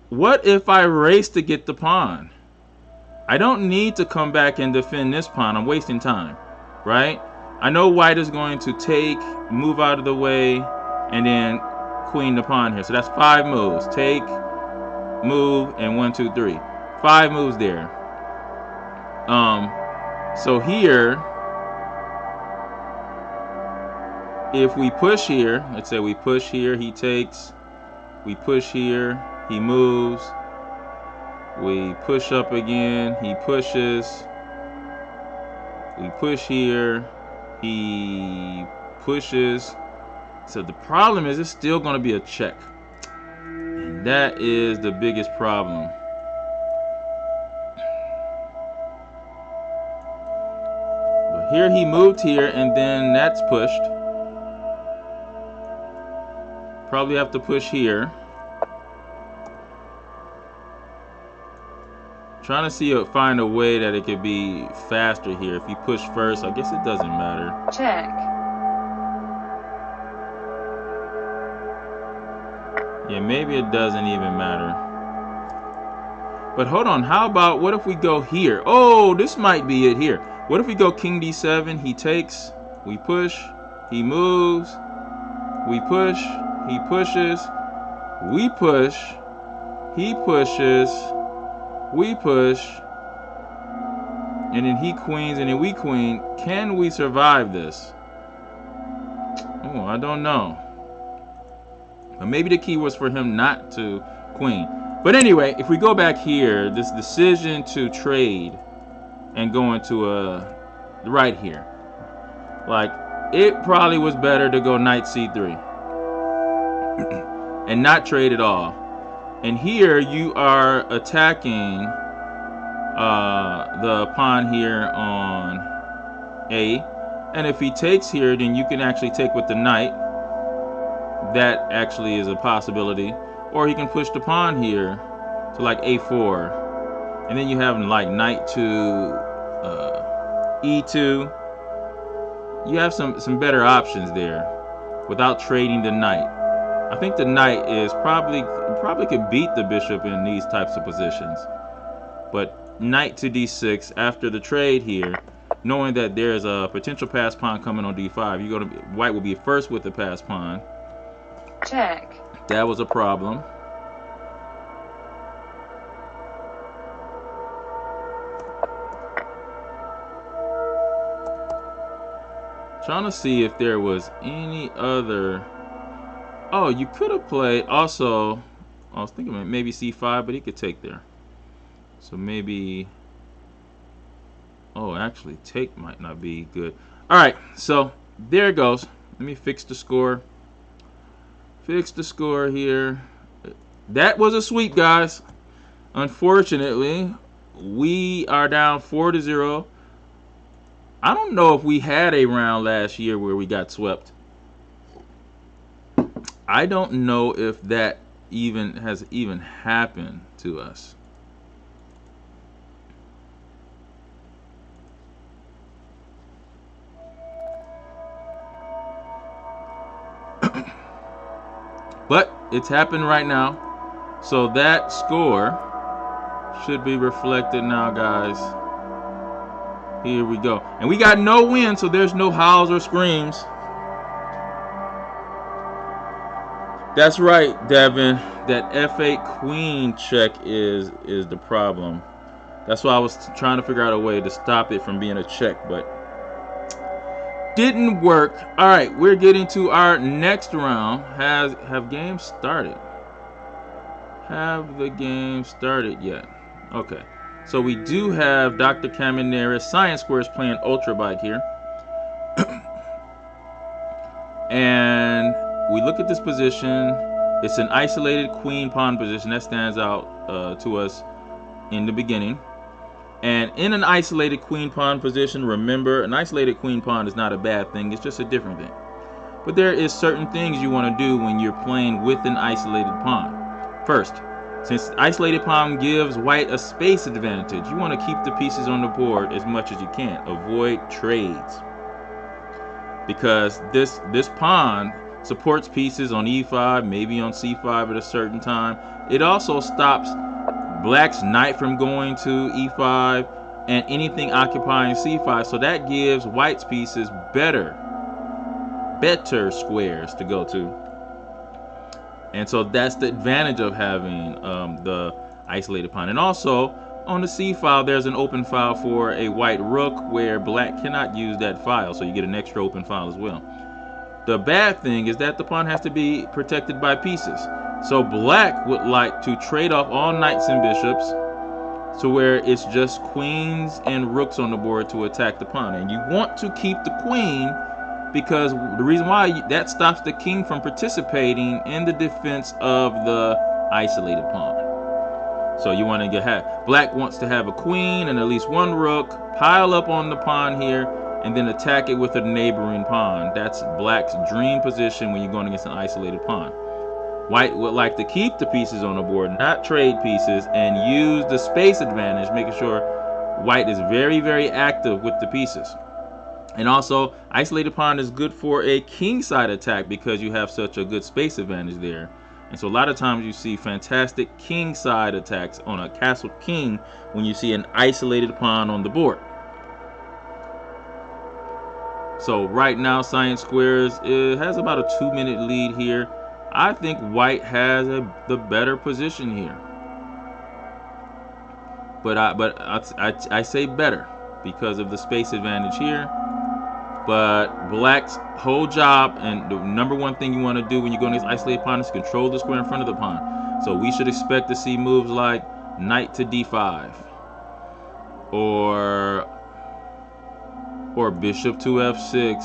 what if I race to get the pawn? I don't need to come back and defend this pawn. I'm wasting time, right? I know white is going to take, move out of the way, and then queen the pawn here. So that's 5 moves. Take, move, and 1, 2, 3. 5 moves there. So here, if we push here, let's say we push here, he takes, we push here, he moves, we push up again, he pushes, we push here, he pushes. So the problem is it's still going to be a check. And that is the biggest problem. But here he moved here and then that's pushed. Probably have to push here. Trying to see find a way that it could be faster here. If you push first, I guess it doesn't matter. Check. Yeah, maybe it doesn't even matter. But hold on, how about what if we go here? Oh, this might be it here. What if we go king d7, he takes, we push, he moves, we push, he pushes, we push, he pushes, we push, and then he queens, and then we queen. Can we survive this? Oh, I don't know. But maybe the key was for him not to queen. But anyway, if we go back here, this decision to trade and go into right here, like, it probably was better to go knight c3 and not trade at all. And here you are attacking the pawn here on A, and if he takes here, then you can actually take with the knight. That actually is a possibility. Or he can push the pawn here to like a4, and then you have like knight to e2. You have some better options there without trading the knight. I think the knight is probably could beat the bishop in these types of positions. But knight to d6 after the trade here, knowing that there's a potential pass pawn coming on d5, white will be first with the pass pawn. Check. That was a problem. Trying to see if there was any other. Oh, you could have played also. I was thinking maybe c5, but he could take there. So maybe. Oh, actually, take might not be good. All right, so there it goes. Let me fix the score. Fix the score here. That was a sweep, guys. Unfortunately, we are down 4-0. I don't know if we had a round last year where we got swept. I don't know if that has even happened to us. But it's happened right now. So that score should be reflected now, guys. Here we go. And we got no win, so there's no howls or screams. That's right, Devin. That f8 queen check is the problem. That's why I was trying to figure out a way to stop it from being a check, but didn't work. All right, we're getting to our next round. Have games started? Have the game started yet? Okay. So we do have Dr. Caminera Science Squares playing Ultra Bike here. And we look at this position. It's an isolated queen pawn position that stands out to us in the beginning. And in an isolated queen pawn position, remember, an isolated queen pawn is not a bad thing. It's just a different thing. But there is certain things you want to do when you're playing with an isolated pawn. First, since isolated pawn gives white a space advantage, you want to keep the pieces on the board as much as you can. Avoid trades. Because this pawn supports pieces on e5, maybe on c5 at a certain time. It also stops black's knight from going to e5 and anything occupying c5. So that gives white's pieces better squares to go to. And so that's the advantage of having the isolated pawn. And also on the c file, there's an open file for a white rook where black cannot use that file. So you get an extra open file as well. The bad thing is that the pawn has to be protected by pieces. So black would like to trade off all knights and bishops to where it's just queens and rooks on the board to attack the pawn. And you want to keep the queen because the reason why that stops the king from participating in the defense of the isolated pawn. So you want to have black wants to have a queen and at least one rook, pile up on the pawn here, and then attack it with a neighboring pawn. That's black's dream position when you're going against an isolated pawn. White would like to keep the pieces on the board, not trade pieces, and use the space advantage, making sure white is very, very active with the pieces. And also, isolated pawn is good for a king side attack because you have such a good space advantage there. And so a lot of times you see fantastic king side attacks on a castle king when you see an isolated pawn on the board. So right now, Science Squares has about a 2-minute lead here. I think white has the better position here. But I say better because of the space advantage here. But black's whole job and the number one thing you want to do when you go against isolated pawn is control the square in front of the pawn. So we should expect to see moves like knight to d5 or bishop to f6.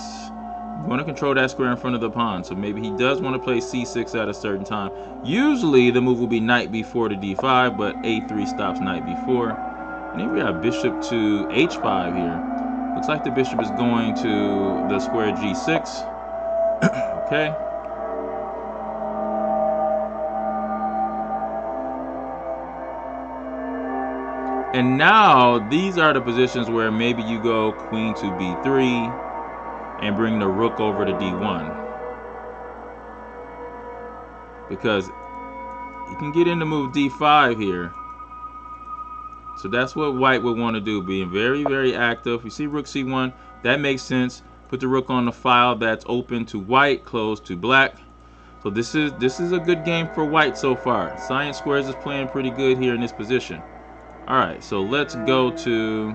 You want to control that square in front of the pawn, so maybe he does want to play c6 at a certain time. Usually the move will be knight b4 to d5, but a3 stops knight b4. And then we have bishop to h5 here. Looks like the bishop is going to the square g6. Okay. And now these are the positions where maybe you go queen to b3 and bring the rook over to d1, because you can get in the move d5 here. So that's what white would want to do, being very, very active. You see rook c1, that makes sense. Put the rook on the file that's open to white, closed to black. So this is a good game for white so far. Science Squares is playing pretty good here in this position. All right, so let's go to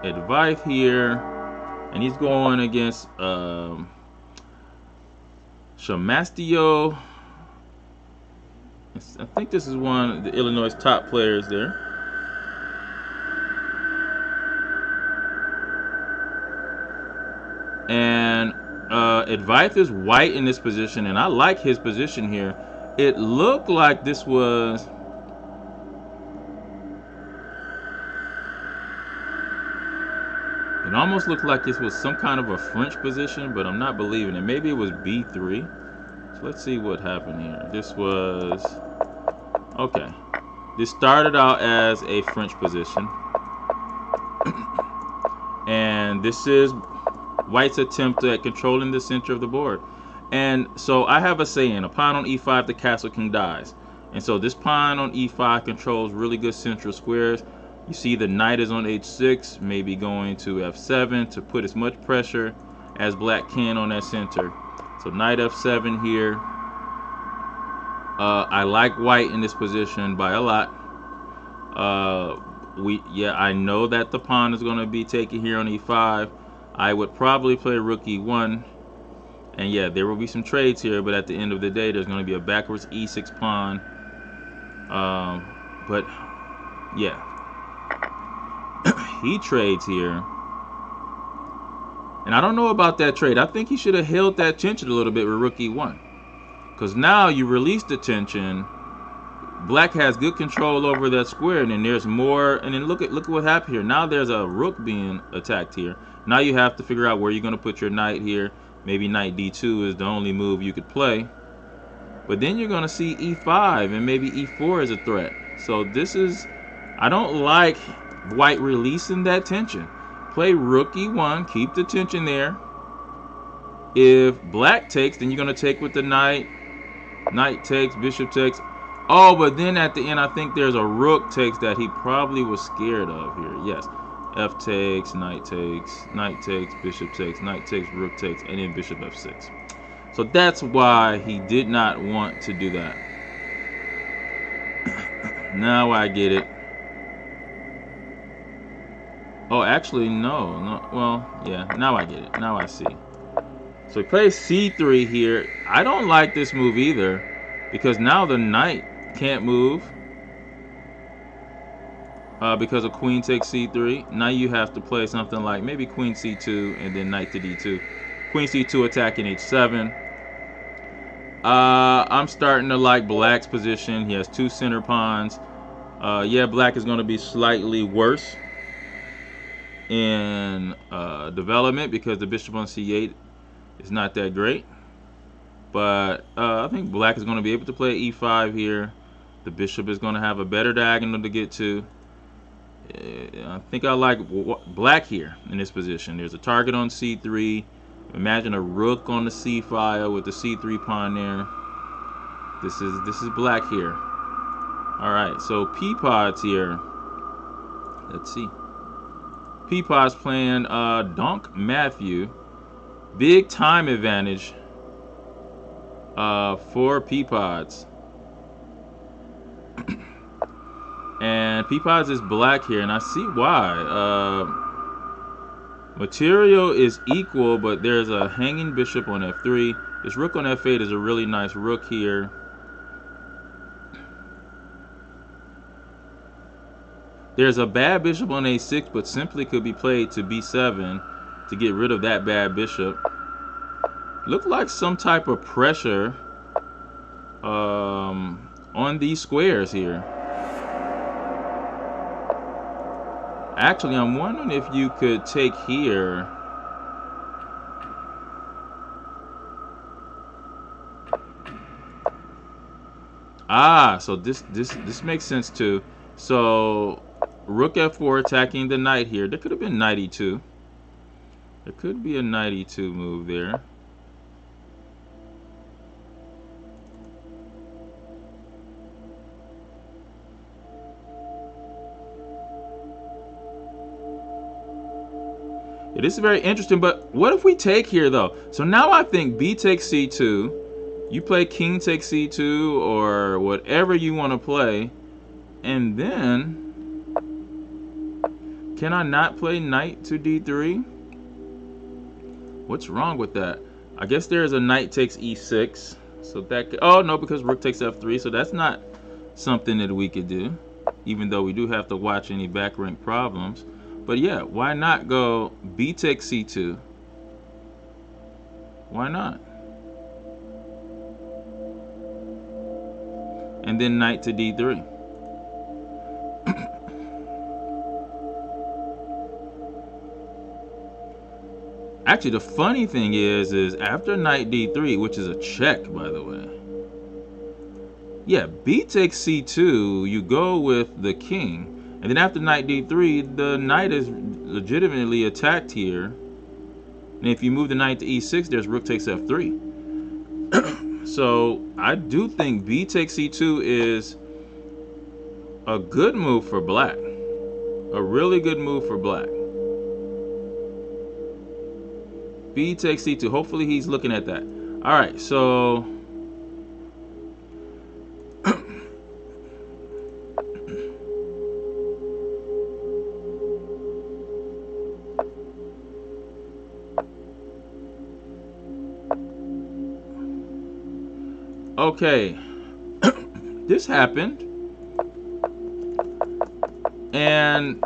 Edvith here, and he's going against Shamastio. I think this is one of the Illinois' top players there. And Edvith is white in this position, and I like his position here. It looked like this was it almost looked like this was some kind of a French position, but I'm not believing it. Maybe it was b3. So let's see what happened here. This was okay. This started out as a French position, and this is white's attempt at controlling the center of the board. And so I have a saying, a pawn on e5, the castle king dies. And so this pawn on e5 controls really good central squares. You see the knight is on h6, maybe going to f7 to put as much pressure as black can on that center. So knight f7 here. I like white in this position by a lot. I know that the pawn is going to be taken here on e5. I would probably play rook e1. And yeah, there will be some trades here, but at the end of the day, there's going to be a backwards e6 pawn. But yeah, he trades here. And I don't know about that trade. I think he should have held that tension a little bit with rook e1. Because now you release the tension. Black has good control over that square, and then there's more. And then look at what happened here. Now there's a rook being attacked here. Now you have to figure out where you're going to put your knight here. Maybe knight d2 is the only move you could play. But then you're going to see e5, and maybe e4 is a threat. So this is, I don't like white releasing that tension. Play rook e1, keep the tension there. If black takes, then you're going to take with the knight. Knight takes, bishop takes. Oh, but then at the end, I think there's a rook takes that he probably was scared of here. Yes. F takes, knight takes, bishop takes, knight takes, rook takes, and then bishop f6. So that's why he did not want to do that. Now I get it. Oh, actually, no. Well, yeah, now I get it. Now I see. So he plays c3 here. I don't like this move either, because now the knight can't move. Because of queen takes c3. Now you have to play something like maybe queen c2 and then knight to d2. Queen c2 attacking h7. I'm starting to like black's position. He has two center pawns. Yeah, black is going to be slightly worse in development because the bishop on c8 is not that great. But I think black is going to be able to play e5 here. The bishop is going to have a better diagonal to get to. I think I like black here in this position. There's a target on c3. Imagine a rook on the c file with the c3 pawn there. This is black here. All right, so Peapod's here. Let's see. Peapod's playing Donk Matthew. Big time advantage for Peapod's. And Peapod's is black here, and I see why. Material is equal, but there's a hanging bishop on f3. This rook on f8 is a really nice rook here. There's a bad bishop on a6, but simply could be played to b7 to get rid of that bad bishop. Look like some type of pressure on these squares here. Actually, I'm wondering if you could take here. Ah, so this makes sense too. So rook f4 attacking the knight here. There could have been knight e2. There could be a knight e2 move there. It is very interesting, but what if we take here though? So now I think b takes c2. You play king takes c2 or whatever you want to play. And then, can I not play knight to d3? What's wrong with that? I guess there's a knight takes e6. So that could, oh no, because rook takes f3. So that's not something that we could do, even though we do have to watch any back rank problems. But yeah, why not go b takes c2? Why not? And then knight to d3. Actually, the funny thing is after knight d3, which is a check, by the way. Yeah, b takes c2, you go with the king. And then after knight d3, the knight is legitimately attacked here. And if you move the knight to e6, there's rook takes f3. So I do think b takes c2 is a good move for black. A really good move for black. B takes c2. Hopefully he's looking at that. All right, so okay, this happened, and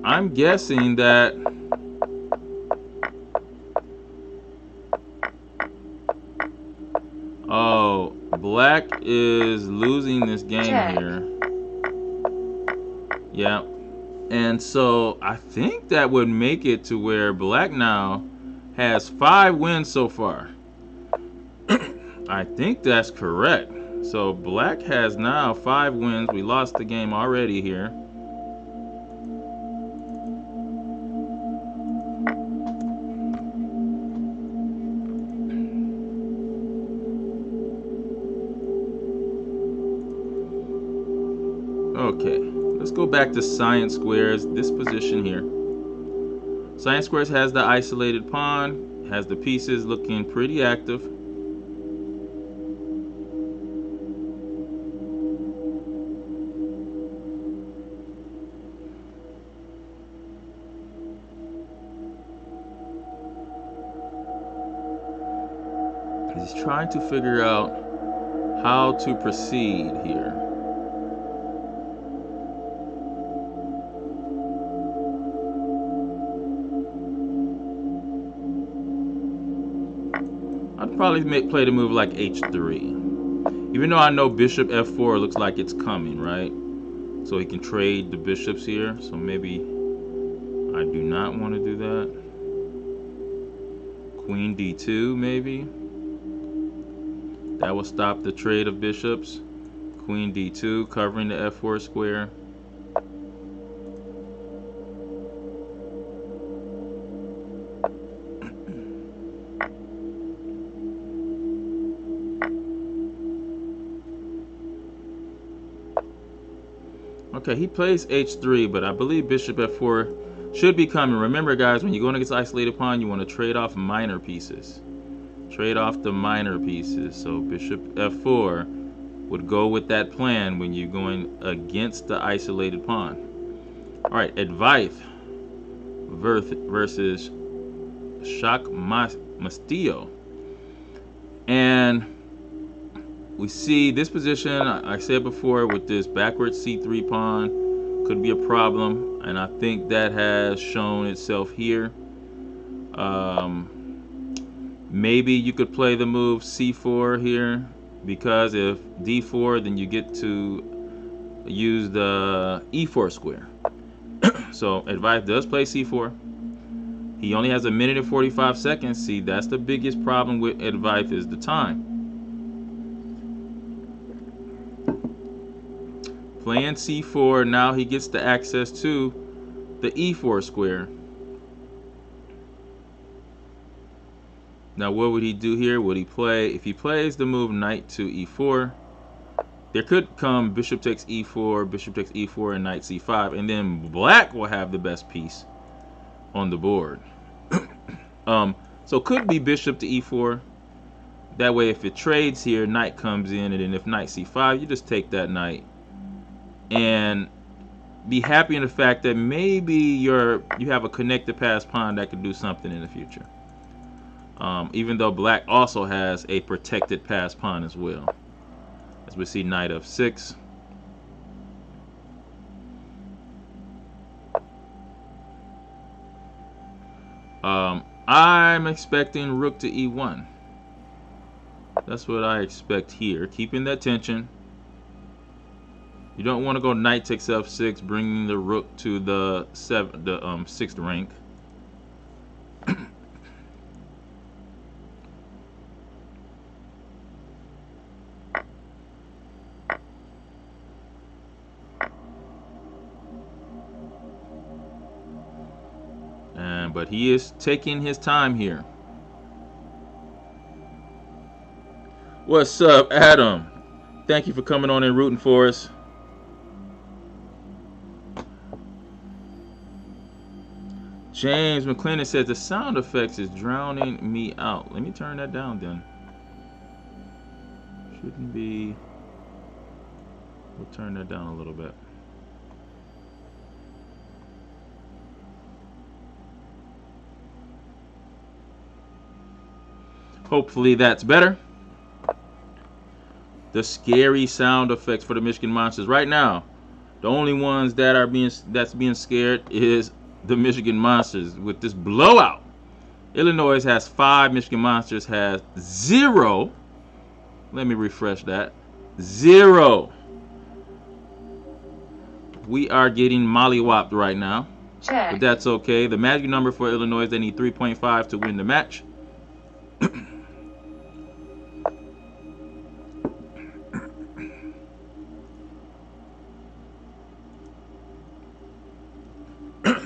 I'm guessing that black is losing this game here. Yeah. And so I think that would make it to where black now has 5 wins so far. I think that's correct. So black has now 5 wins. We lost the game already here. Okay, let's go back to science squares, this position here. Science squares has the isolated pawn, has the pieces looking pretty active. He's trying to figure out how to proceed here. I'd probably play the move like h3. Even though I know bishop f4 looks like it's coming, right? So he can trade the bishops here. So maybe I do not want to do that. Queen d2 maybe. That will stop the trade of bishops. Queen d2 covering the f4 square. Okay, he plays h3, but I believe bishop f4 should be coming. Remember, guys, when you're going against isolated pawn, you want to trade off minor pieces. Trade off the minor pieces. So bishop f4 would go with that plan when you're going against the isolated pawn. All right, Advaith versus Shak Mastillo. And we see this position, I said before, with this backward c3 pawn could be a problem, and I think that has shown itself here. Maybe you could play the move c4 here, because if d4, then you get to use the e4 square. So Advice does play c4. He only has 1 minute and 45 seconds. See, that's the biggest problem with Advice, is the time. Playing c4, now he gets the access to the e4 square. Now what would he do here? Would he play, if he plays the move knight to e4, there could come bishop takes e4, bishop takes e4, and knight c5, and then black will have the best piece on the board. So could be bishop to e4. That way if it trades here, knight comes in, and then if knight c5, you just take that knight and be happy in the fact that maybe you have a connected pass pawn that could do something in the future. Even though black also has a protected pass pawn as well. As we see knight f6. I'm expecting rook to e1. That's what I expect here. Keeping that tension. You don't want to go knight takes f6, bringing the rook to the 6th rank. But he is taking his time here. What's up, Adam? Thank you for coming on and rooting for us. James McClendon says the sound effects is drowning me out. Let me turn that down then. Shouldn't be. We'll turn that down a little bit. Hopefully that's better. The scary sound effects for the Michigan Monsters right now. The only ones that are being scared is the Michigan Monsters with this blowout. Illinois has 5, Michigan Monsters has 0. Let me refresh that. 0. We are getting mollywopped right now. Check. But that's okay. The magic number for Illinois, they need 3.5 to win the match.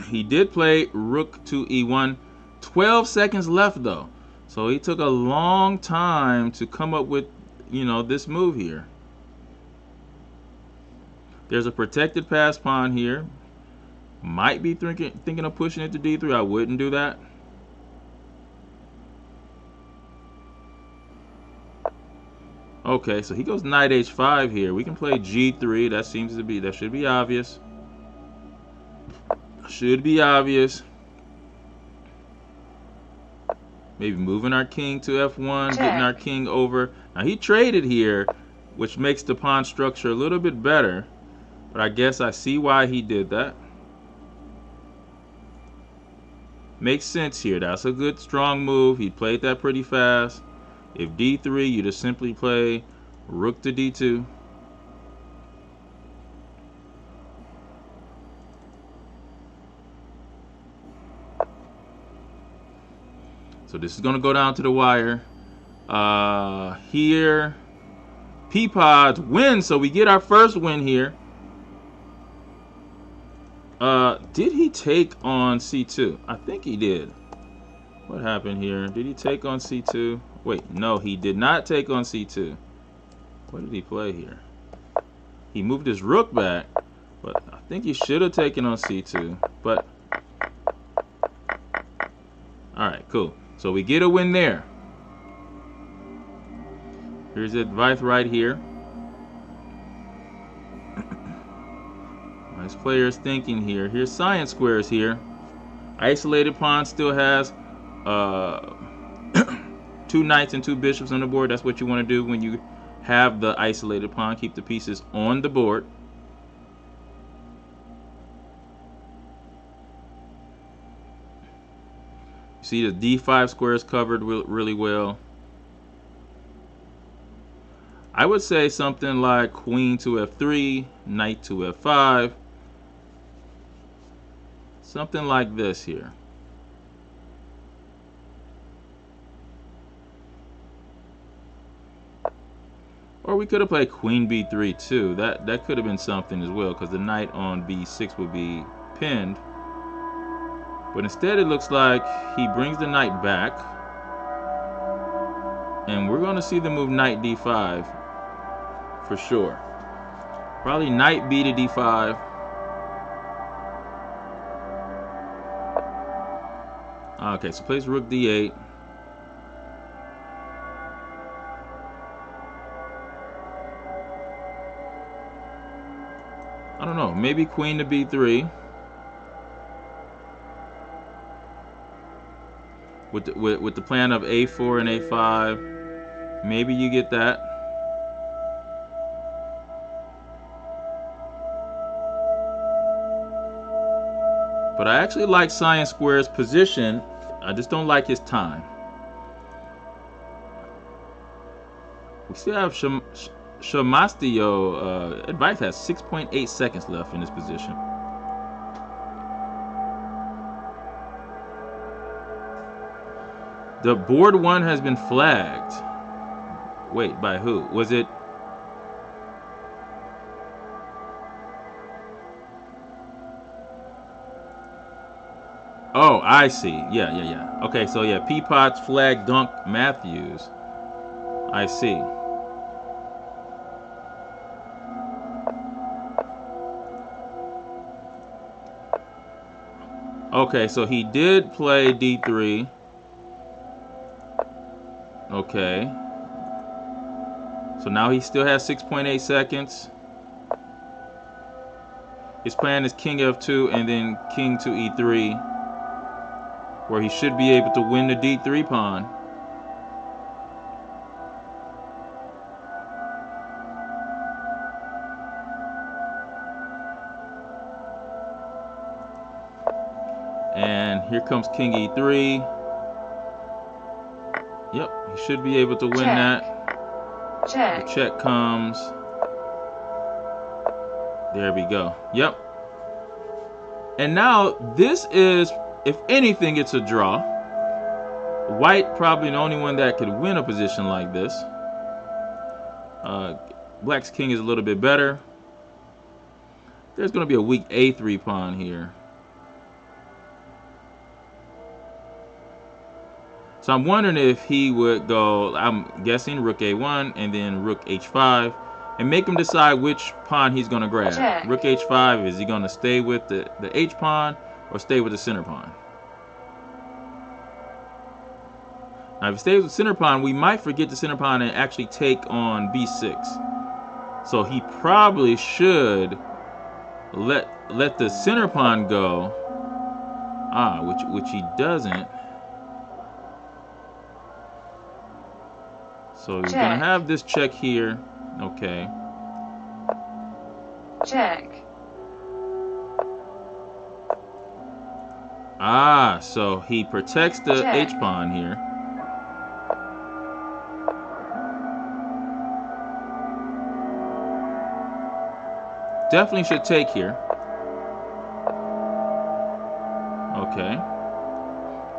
He did play rook to e1. 12 seconds left though. So he took a long time to come up with, this move here. There's a protected pass pawn here. Might be thinking of pushing it to d3. I wouldn't do that. Okay, so he goes knight h5 here. We can play g3. That should be obvious. Should be obvious. Maybe moving our king to f1, getting our king over. Now he traded here, which makes the pawn structure a little bit better. But I guess I see why he did that. Makes sense here. That's a good, strong move. He played that pretty fast. If d3, you just simply play rook to d2. So this is going to go down to the wire. Here, Peapods wins, so we get our first win here. Did he take on c2? I think he did. What happened here? Did he take on c2? Wait, no, he did not take on c2. What did he play here? He moved his rook back, but I think he should have taken on c2. But all right, cool. So we get a win there. Here's Advice right here. Nice players thinking here. Here's science squares here. Isolated pawn still has 2 knights and 2 bishops on the board. That's what you want to do when you have the isolated pawn. Keep the pieces on the board. See the d5 square is covered really well. I would say something like queen to f3, knight to f5. Something like this here. Or we could have played queen b3 too. That could have been something as well, because the knight on b6 would be pinned. But instead it looks like he brings the knight back. And we're going to see the move knight d5 for sure. Probably knight b to d5. Okay, so plays rook d8. I don't know, maybe queen to b3. With the plan of a4 and a5, maybe you get that. But I actually like Science Square's position. I just don't like his time. We still have Shamastio. Advice has 6.8 seconds left in this position. The board 1 has been flagged. Wait, by who? Was it? Oh, I see. Yeah. Okay, so yeah, Peapod's flagged Dunk Matthews. I see. Okay, so he did play d3. Okay. So now he still has 6.8 seconds. His plan is king f2 and then king to e3, where he should be able to win the d3 pawn. And here comes king e3. Yep, he should be able to win that. Check. The check comes. There we go. Yep. And now this is, if anything, it's a draw. White probably the only one that could win a position like this. Black's king is a little bit better. There's going to be a weak a3 pawn here. So I'm wondering if he would go, I'm guessing rook a1 and then rook h5 and make him decide which pawn he's going to grab. Check. Rook h5, is he going to stay with the h pawn or stay with the center pawn? Now if he stays with center pawn, we might forget the center pawn and actually take on b6. So he probably should let the center pawn go. Which he doesn't. So he's going to have this check here. Okay. Check. So he protects the Check. h pawn here. Definitely should take here. Okay.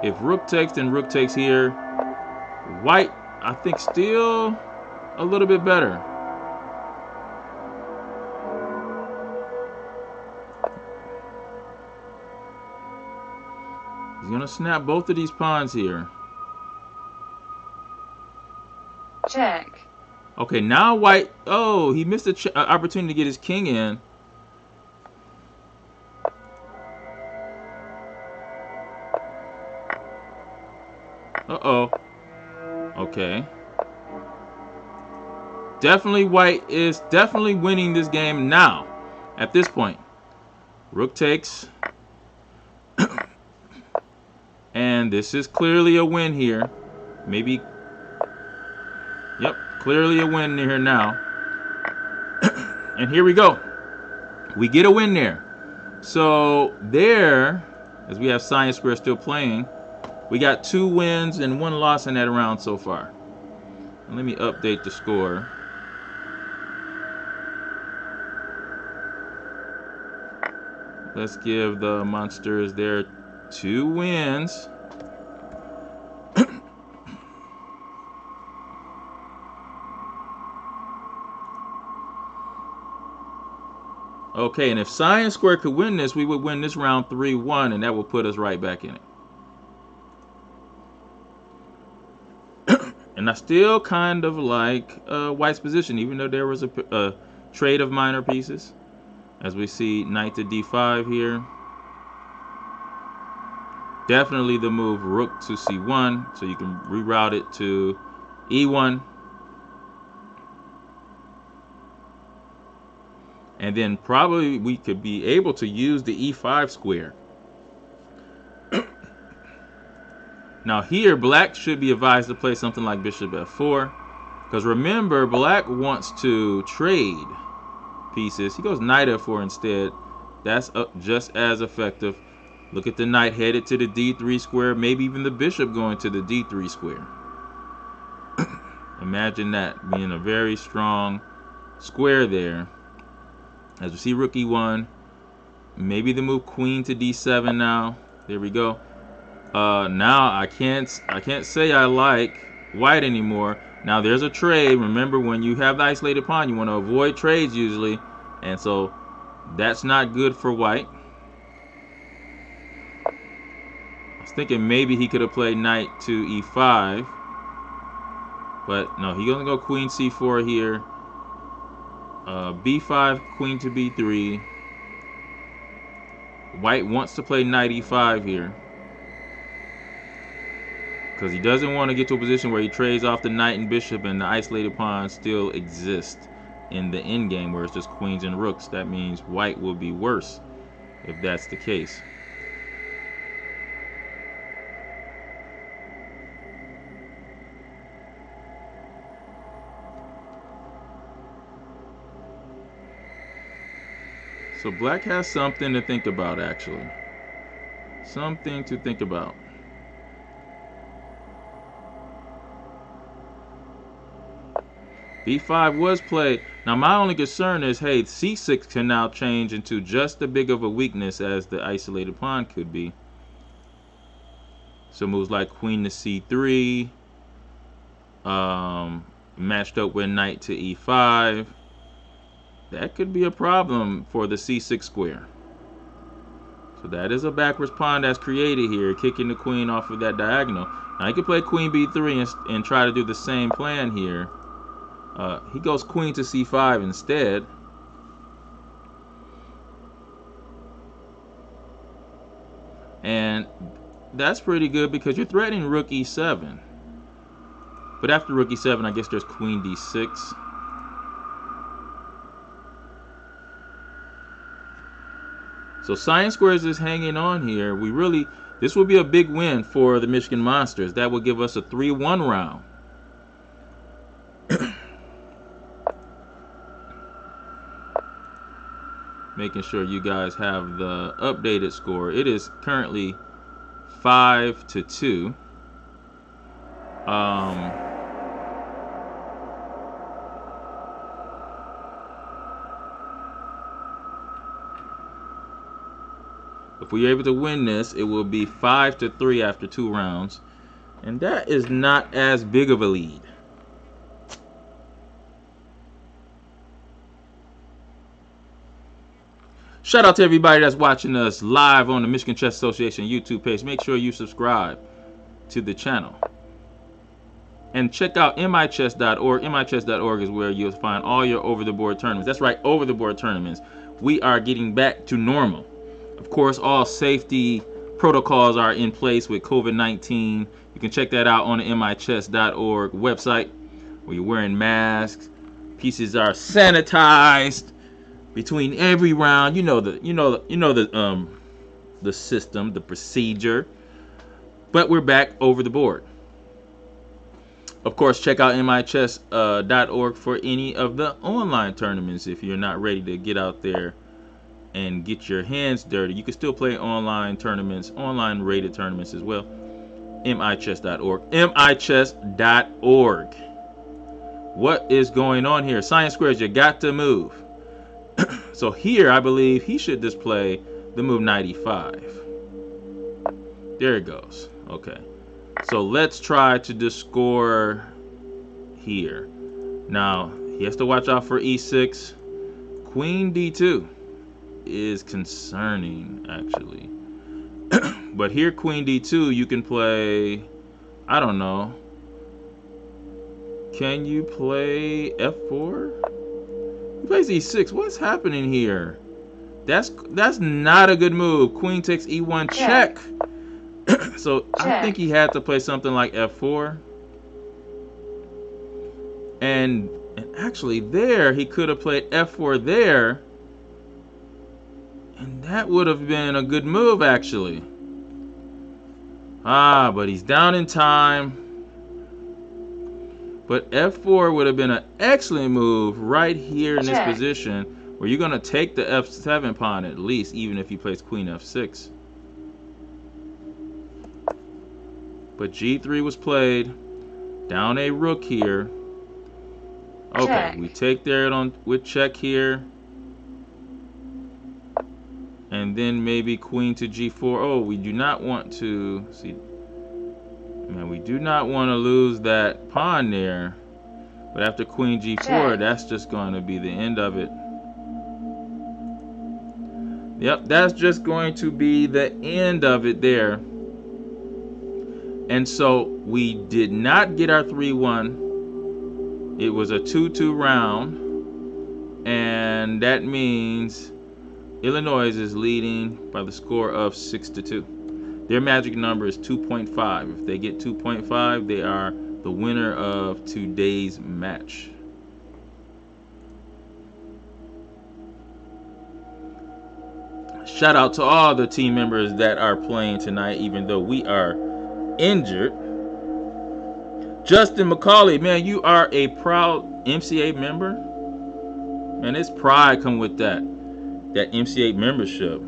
If rook takes, then rook takes here. White, I think, still a little bit better. He's going to snap both of these pawns here. Check. Okay, now white... Oh, he missed an opportunity to get his king in. Uh-oh. Okay. Definitely white is definitely winning this game now. At this point. Rook takes. And this is clearly a win here. Maybe Clearly a win here now. And here we go. We get a win there. So there, as we have Science Square still playing, we got 2 wins and 1 loss in that round so far. And let me update the score. Let's give the Monsters their 2 wins. Okay, and if Science Square could win this, we would win this round 3-1, and that would put us right back in it. And I still kind of like White's position, even though there was a trade of minor pieces. As we see knight to d5 here. Definitely the move rook to c1, so you can reroute it to e1. And then probably we could be able to use the e5 square. Now here, black should be advised to play something like bishop f4. Because remember, black wants to trade pieces. He goes knight f4 instead. That's just as effective. Look at the knight headed to the d3 square. Maybe even the bishop going to the d3 square. Imagine that being a very strong square there. As we see rook e1, maybe the move queen to d7 now. There we go. Now I can't say I like white anymore. Now there's a trade. Remember, when you have the isolated pawn, you want to avoid trades usually, and so that's not good for white. I was thinking maybe he could have played knight to e5, but no, he's gonna go queen c4 here. b5, queen to b3. White wants to play knight e5 here because he doesn't want to get to a position where he trades off the knight and bishop and the isolated pawns still exist in the endgame where it's just queens and rooks. That means white will be worse if that's the case. So black has something to think about, actually. Something to think about. b5 was played. Now my only concern is, hey, c6 can now change into just as big of a weakness as the isolated pawn could be. So moves like queen to c3, matched up with knight to e5. That could be a problem for the c6 square. So that is a backwards pawn that's created here, kicking the queen off of that diagonal. Now he could play queen b3 and try to do the same plan here. He goes queen to c5 instead. And that's pretty good because you're threatening rook e7. But after rook e7, I guess there's queen d6. So Science Squares is hanging on here. This will be a big win for the Michigan Monsters. That will give us a 3-1 round. Making sure you guys have the updated score. It is currently 5-2. If we're able to win this, it will be 5-3 after 2 rounds. And that is not as big of a lead. Shout out to everybody that's watching us live on the Michigan Chess Association YouTube page. Make sure you subscribe to the channel. And check out michess.org. michess.org is where you'll find all your over-the-board tournaments. That's right, over-the-board tournaments. We are getting back to normal. Of course, all safety protocols are in place with COVID-19. You can check that out on the michess.org website, where you're wearing masks, pieces are sanitized between every round. You know the system, the procedure. But we're back over the board. Of course, check out michess.org for any of the online tournaments. If you're not ready to get out there and get your hands dirty, you can still play online tournaments, online rated tournaments as well. michess.org. michess.org. What is going on here? Science Squares, you got to move. So here, I believe he should display the move 95. There it goes. Okay. So let's try to score here. Now, he has to watch out for e6. Queen d2 is concerning, actually. But here, Queen d2, you can play, I don't know. Can you play f4? He plays e6. What's happening here? That's not a good move. Queen takes e1 check. So I think he had to play something like f4. And actually there, he could have played f4 there. And that would have been a good move, actually. But he's down in time. But f4 would have been an excellent move right here in this position, where you're going to take the f7 pawn at least, even if he plays queen f6. But g3 was played. Down a rook here. Okay, check. We take there with check here. And then maybe queen to g4. Oh, we do not want to see. Man, we do not want to lose that pawn there. But after queen g4, check. That's just going to be the end of it. Yep, that's just going to be the end of it there. And so we did not get our 3-1. It was a 2-2 round. And that means Illinois is leading by the score of 6-2. Their magic number is 2.5. If they get 2.5, they are the winner of today's match. Shout out to all the team members that are playing tonight, even though we are injured. Justin McCauley, man, you are a proud MCA member. And it's pride come with that MCA membership.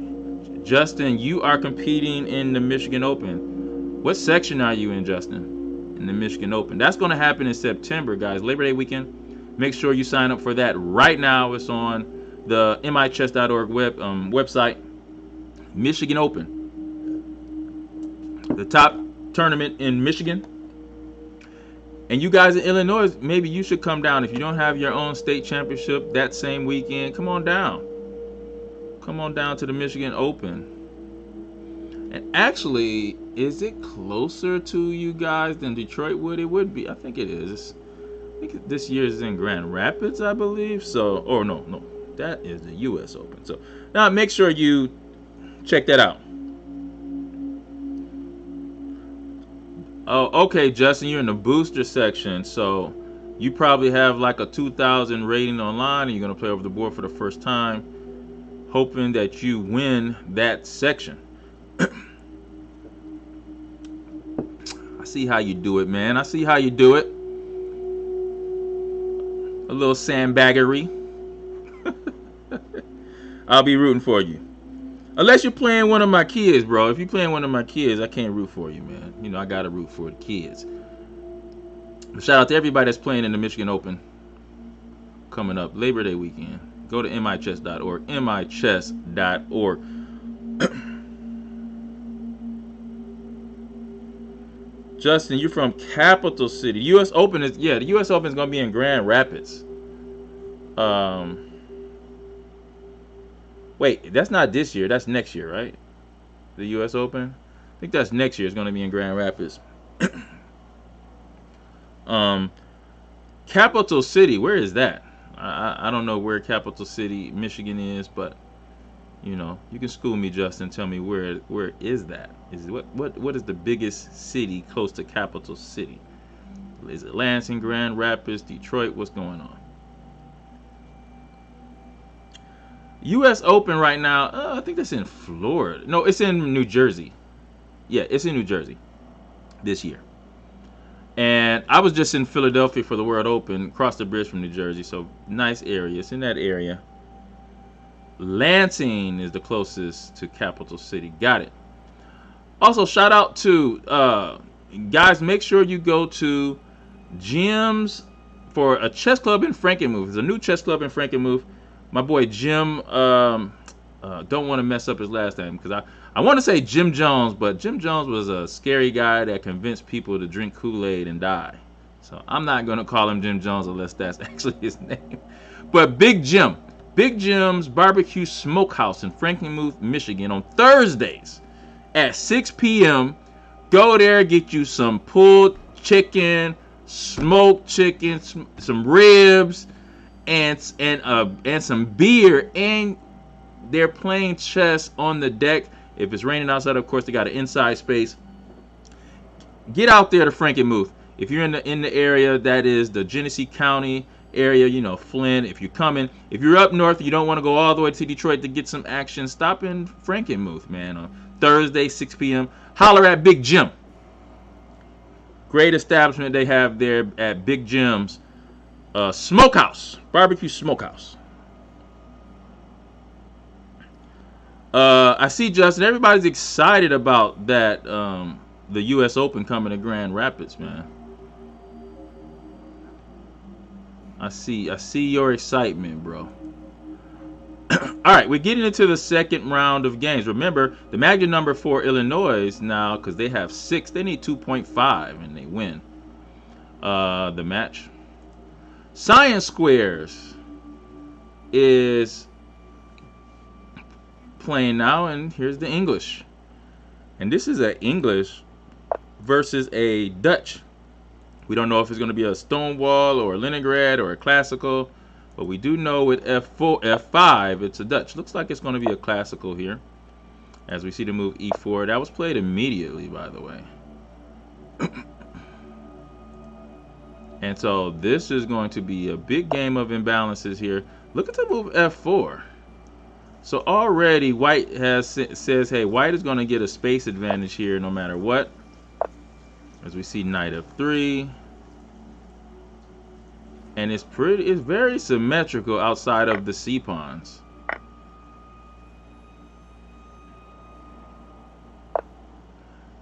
Justin, you are competing in the Michigan Open. What section are you in, Justin? In the Michigan Open. That's going to happen in September, guys. Labor Day weekend. Make sure you sign up for that right now. It's on the michess.org website. Michigan Open. The top tournament in Michigan. And you guys in Illinois, maybe you should come down. If you don't have your own state championship that same weekend, come on down. Come on down to the Michigan Open. And actually, is it closer to you guys than Detroit would? It would be. I think it is. I think this year is in Grand Rapids, I believe. So, or no. That is the U.S. Open. So now make sure you check that out. Oh, okay, Justin, you're in the booster section. So you probably have like a 2,000 rating online, and you're going to play over the board for the first time, hoping that you win that section. I see how you do it, man. I see how you do it. A little sandbaggery. I'll be rooting for you. Unless you're playing one of my kids, bro. If you're playing one of my kids, I can't root for you, man. You know, I got to root for the kids. Shout out to everybody that's playing in the Michigan Open coming up Labor Day weekend. Go to michess.org. michess.org. Justin, you're from Capital City. U.S. Open is, the U.S. Open is going to be in Grand Rapids. Wait, that's not this year. That's next year, right? The U.S. Open? I think that's next year. It's going to be in Grand Rapids. Capital City, where is that? I don't know where Capital City, Michigan is, but you know, you can school me, Justin. Tell me where is that? Is what is the biggest city close to Capital City? Is it Lansing, Grand Rapids, Detroit? What's going on? U.S. Open right now, I think that's in Florida. No, it's in New Jersey. Yeah, it's in New Jersey this year. And I was just in Philadelphia for the World Open, across the bridge from New Jersey, so nice area. It's in that area. Lansing is the closest to capital city. Got it. Also, shout out to guys. Make sure you go to Jim's for a chess club in Frankenmuth. There's a new chess club in Frankenmuth. My boy Jim. Don't want to mess up his last name because I want to say Jim Jones, but Jim Jones was a scary guy that convinced people to drink Kool-Aid and die. So I'm not going to call him Jim Jones unless that's actually his name. But Big Jim's Barbecue Smokehouse in Frankenmuth, Michigan on Thursdays at 6 p.m. Go there, get you some pulled chicken, smoked chicken, some ribs, and some beer, and they're playing chess on the deck. If it's raining outside, of course, they got an inside space. Get out there to Frankenmuth. If you're in the area, that is the Genesee County area, you know, Flint. If you're up north, you don't want to go all the way to Detroit to get some action, stop in Frankenmuth, man, on Thursday, 6 p.m. Holler at Big Jim. Great establishment they have there at Big Jim's Smokehouse, Barbecue Smokehouse. I see, Justin, everybody's excited about that, the U.S. Open coming to Grand Rapids, man. I see your excitement, bro. All right, we're getting into the second round of games. Remember, the magic number for Illinois now, because they have 6, they need 2.5, and they win the match. Science Squares is playing now, and here's the English. And this is an English versus a Dutch. We don't know if it's going to be a Stonewall or a Leningrad or a classical, but we do know with F5, it's a Dutch. Looks like it's going to be a classical here, as we see the move E4. That was played immediately, by the way. And so this is going to be a big game of imbalances here. Look at the move F4. So already White says, hey, White is going to get a space advantage here no matter what. As we see Knight F3. And it's very symmetrical outside of the C pawns.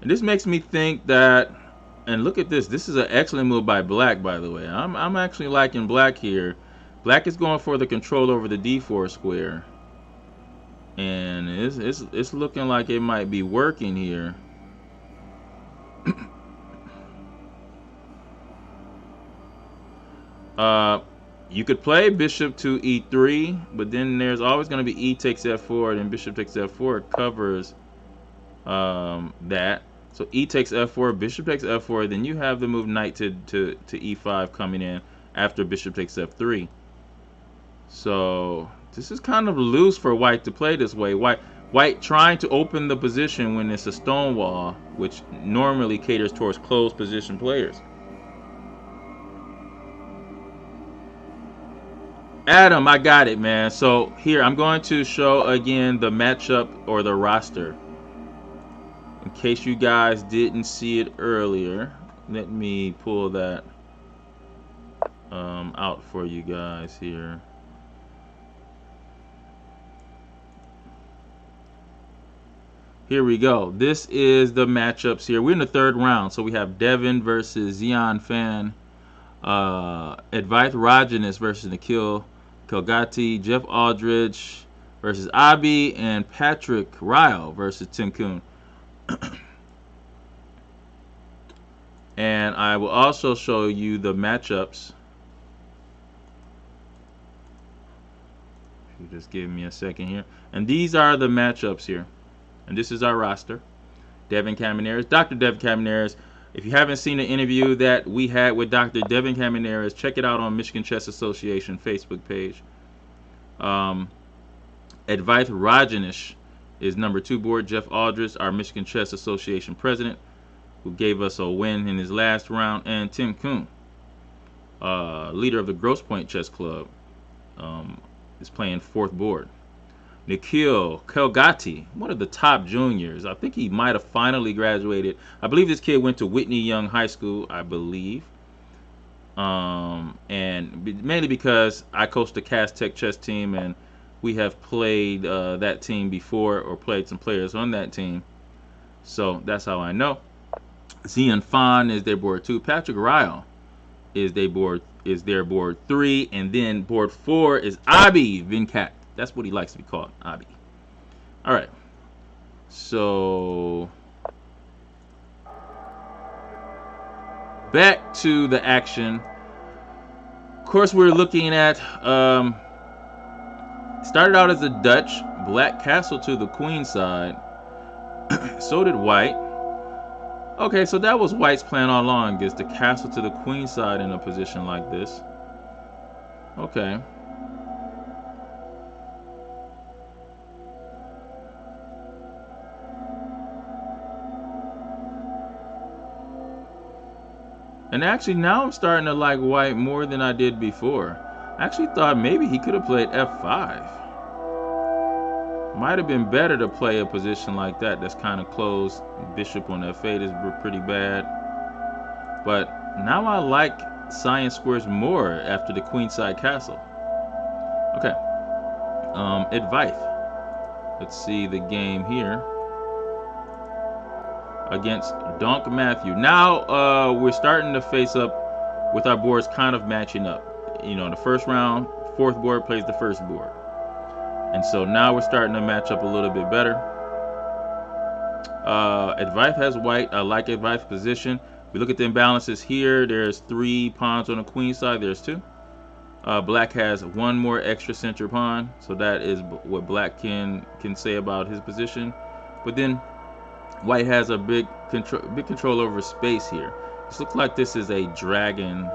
And this makes me think that, and look at this, this is an excellent move by Black, by the way. I'm actually liking Black here. Black is going for the control over the D4 square. And it's looking like it might be working here. You could play bishop to E3, but then there's always going to be E takes F4, and bishop takes F4 covers that. So E takes F4, bishop takes F4, then you have the move knight to E5 coming in after bishop takes F3. So this is kind of loose for White to play this way. White trying to open the position when it's a Stonewall, which normally caters towards closed position players. Adam, I got it, man. So here, I'm going to show again the matchup or the roster. In case you guys didn't see it earlier, let me pull that out for you guys here. Here we go. This is the matchups here. We're in the third round, so we have Devin versus Xian Fan, Advaith Rajanis versus Nikhil Kelgati, Jeff Aldridge versus Abi, and Patrick Ryle versus Tim Kuhn. And I will also show you the matchups. If you just give me a second here. And these are the matchups here. And this is our roster. Devin Camenares, Dr. Devin Camenares. If you haven't seen the interview that we had with Dr. Devin Camenares, check it out on Michigan Chess Association Facebook page. Advaith Rajanish is number 2 board. Jeff Aldridge, our Michigan Chess Association president, who gave us a win in his last round, and Tim Kuhn, leader of the Grosse Pointe Chess Club, is playing 4th board. Nikhil Kelgati, one of the top juniors. I think he might have finally graduated. I believe this kid went to Whitney Young High School, I believe. And mainly because I coached the Cass Tech chess team, and we have played that team before, or played some players on that team. So that's how I know. Zian Fan is their board 2. Patrick Ryle is their board 3, and then board 4 is Abi Vinkat. That's what he likes to be called, Abi. All right. So back to the action. Of course, we're looking at started out as a Dutch. Black castle to the queen side. So did white. Okay, so that was white's plan all along, is the castle to the queen side in a position like this. Okay. And actually, now I'm starting to like white more than I did before. I actually thought maybe he could have played f5. Might have been better to play a position like that that's kind of closed. Bishop on f8 is pretty bad. But now I like science squares more after the queenside castle. Okay. Advice. Let's see the game here. Against Donk Matthew. Now we're starting to face up with our boards kind of matching up. You know, the first round, fourth board plays the first board. And so now we're starting to match up a little bit better. Advice has white. I like Advice's position. We look at the imbalances here. There's 3 pawns on the queen side. There's 2. Black has 1 more extra center pawn. So that is what black can say about his position. But then white has a big control over space here. This looks like this is a dragon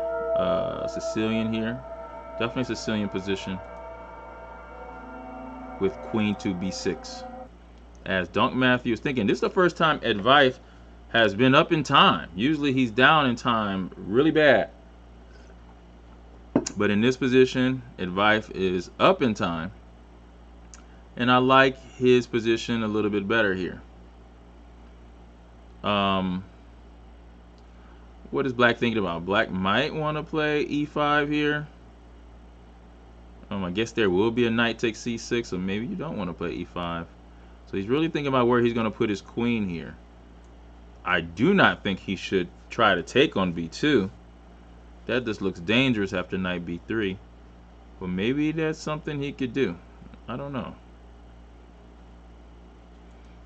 Sicilian here. Definitely Sicilian position. With queen to b6. As Donk Matthew is thinking, this is the first time Advice has been up in time. Usually he's down in time really bad. But in this position, Advice is up in time. And I like his position a little bit better here. What is black thinking about? Black might want to play e5 here. I guess there will be a knight takes c6, so maybe you don't want to play e5. So he's really thinking about where he's going to put his queen here. I do not think he should try to take on b2. That just looks dangerous after knight b3. But maybe that's something he could do. I don't know.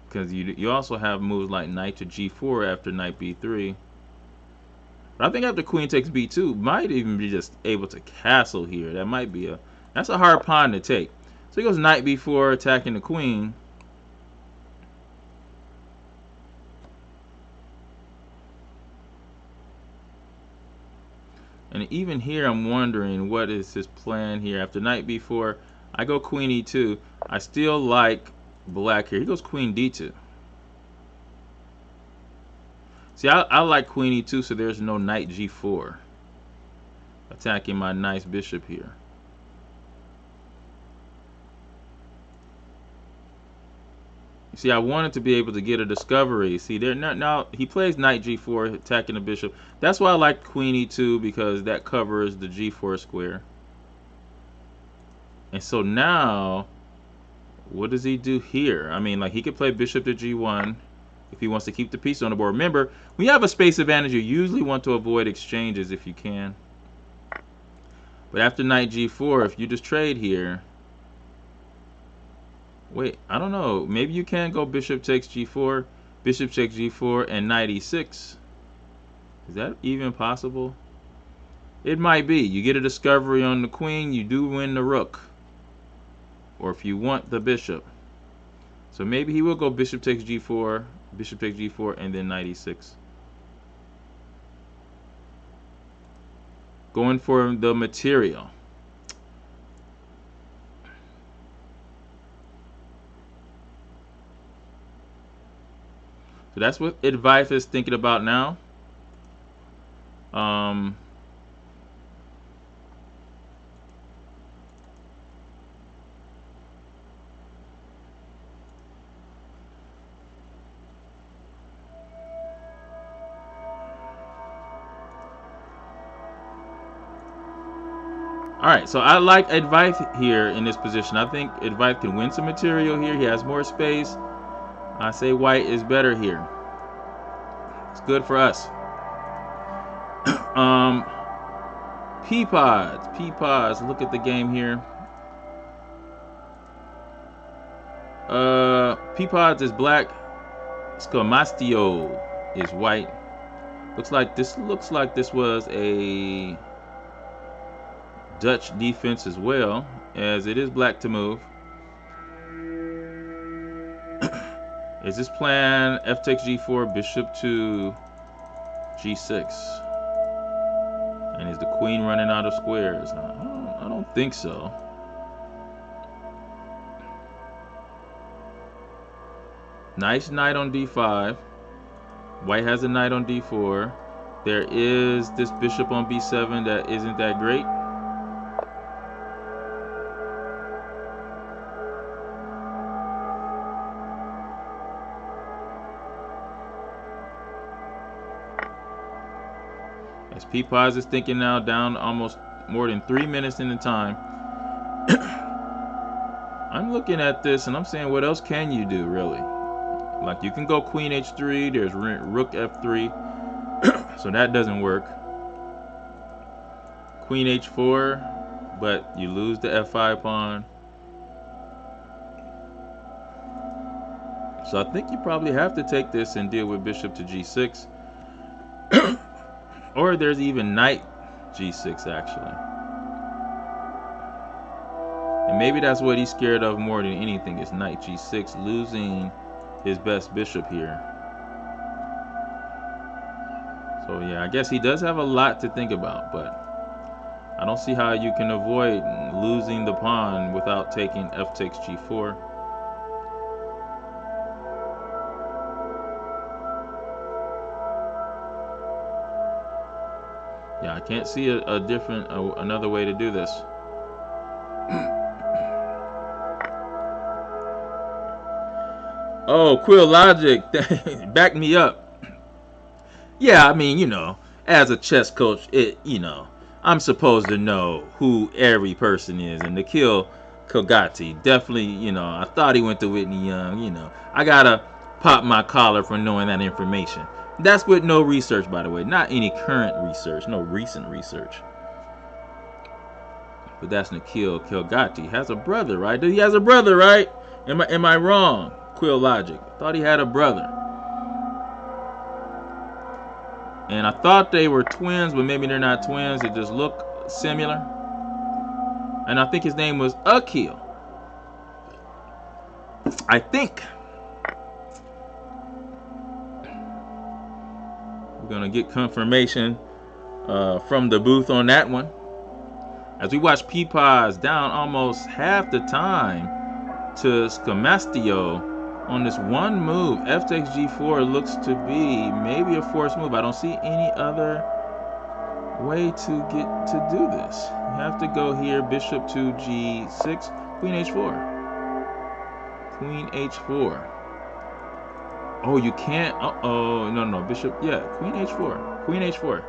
Because you also have moves like knight to g4 after knight b3. But I think after queen takes b2, might even be just able to castle here. That might be that's a hard pawn to take. So he goes knight b4, attacking the queen. And even here, I'm wondering what is his plan here. After knight b4, I go queen e2. I still like black here. He goes queen d2. See, I like queen e2, so there's no knight g4. Attacking my nice bishop here. See, I wanted to be able to get a discovery. See, now he plays knight g4, attacking the bishop. That's why I like queen e2, because that covers the g4 square. And so now, what does he do here? I mean, like, he could play bishop to g1 if he wants to keep the piece on the board. Remember, when you have a space advantage, you usually want to avoid exchanges if you can. But after knight g4, if you just trade here, wait, I don't know. Maybe you can go bishop takes g4, bishop takes g4, and knight e6. Is that even possible? It might be. You get a discovery on the queen, you do win the rook. Or if you want the bishop. So maybe he will go bishop takes g4, and then knight e6. Going for the material. So that's what Advice is thinking about now. All right, so I like Advice here in this position. I think Advice can win some material here. He has more space. I say white is better here. It's good for us. um, Peapods. Look at the game here. Peapods is black. Scamastio is white. Looks like this was a Dutch defense as well, as it is black to move. Is this plan f takes g4, bishop to g6? And is the queen running out of squares? I don't think so. Nice knight on d5. White has a knight on d4. There is this bishop on b7 that isn't that great. As Peapods is thinking now, down almost more than 3 minutes in the time. I'm looking at this and I'm saying, what else can you do, really? Like, you can go queen h3, there's rook f3, so that doesn't work. Queen h4, but you lose the f5 pawn. So I think you probably have to take this and deal with bishop to g6. Or there's even knight g6, actually. And maybe that's what he's scared of more than anything, is knight g6, losing his best bishop here. So yeah, I guess he does have a lot to think about, but I don't see how you can avoid losing the pawn without taking f takes g4. Yeah, I can't see another way to do this. Oh, Quill Logic, back me up. Yeah, I mean, as a chess coach, I'm supposed to know who every person is, and to kill Kogati, definitely, I thought he went to Whitney Young, I gotta pop my collar for knowing that information. That's with no research, by the way, not any current research, no recent research. But that's Nikhil Kogati. Has a brother, right? He has a brother, right? Am I wrong? Quill Logic. Thought he had a brother. And I thought they were twins, but maybe they're not twins. They just look similar. And I think his name was Akil. I think. We're going to get confirmation from the booth on that one. As we watch Peapods down almost half the time to Scamastio on this one move. F takes g4 looks to be maybe a forced move. I don't see any other way to do this. You have to go here, bishop to g6, queen h4. Queen h4. Oh, you can't. Uh-oh. No, bishop. Yeah, queen h4. Queen h4.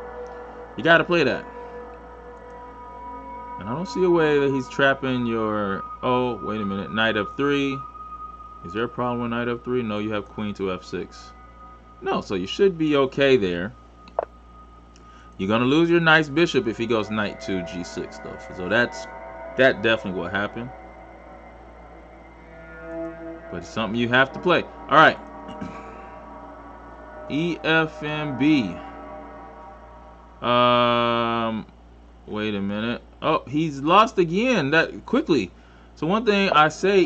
You got to play that. And I don't see a way that he's trapping your... Oh, wait a minute. Knight f3. Is there a problem with knight f3? No, you have queen to f6. No, so you should be okay there. You're going to lose your nice bishop if he goes knight to g6, though. So that definitely will happen. But it's something you have to play. All right. EFMB. Wait a minute. Oh, he's lost again that quickly. So one thing I say,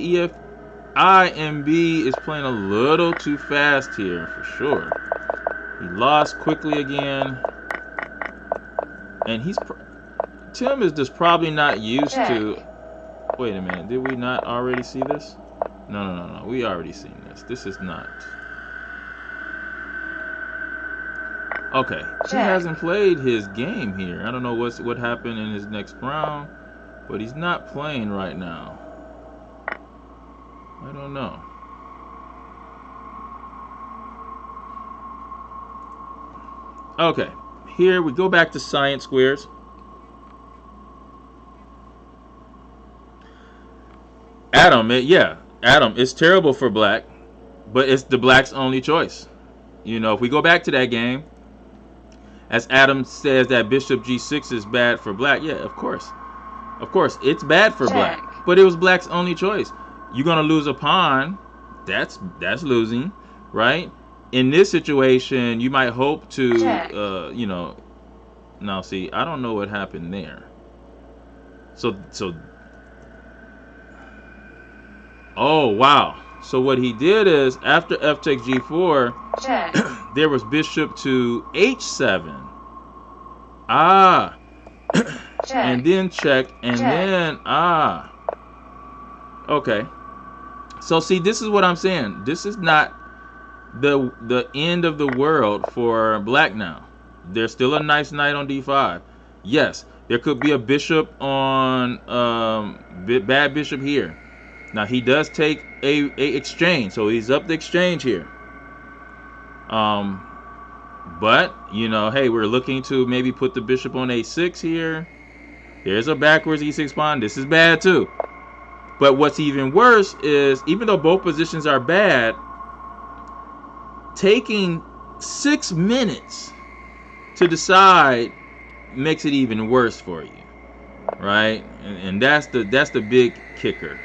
EFIMB is playing a little too fast here for sure. He lost quickly again. And Tim is just probably not used to... Wait a minute. Did we not already see this? No. We already seen this. This is not... Okay. He hasn't played his game here. I don't know what happened in his next round. But he's not playing right now. I don't know. Okay. Here we go back to science squares. Yeah, Adam, it's terrible for black, but it's the black's only choice. You know, if we go back to that game, as Adam says that bishop g6 is bad for black, yeah, of course, it's bad for black, Check. but it was black's only choice. You're gonna lose a pawn, that's losing, right? In this situation, you might hope to, Check. you know, now see, I don't know what happened there. So, oh wow. So what he did is after f takes g4, Check. there was bishop to h7. Ah, Check. and then check, and Check. then okay. So see, this is what I'm saying. This is not the end of the world for black now. There's still a nice knight on d5. Yes, there could be a bishop on bad bishop here. Now he does take a exchange, so he's up the exchange here. But you know, hey, we're looking to maybe put the bishop on a6 here. There's a backwards e6 pawn. This is bad too. But what's even worse is, even though both positions are bad, taking 6 minutes to decide makes it even worse for you, right? And that's the big kicker.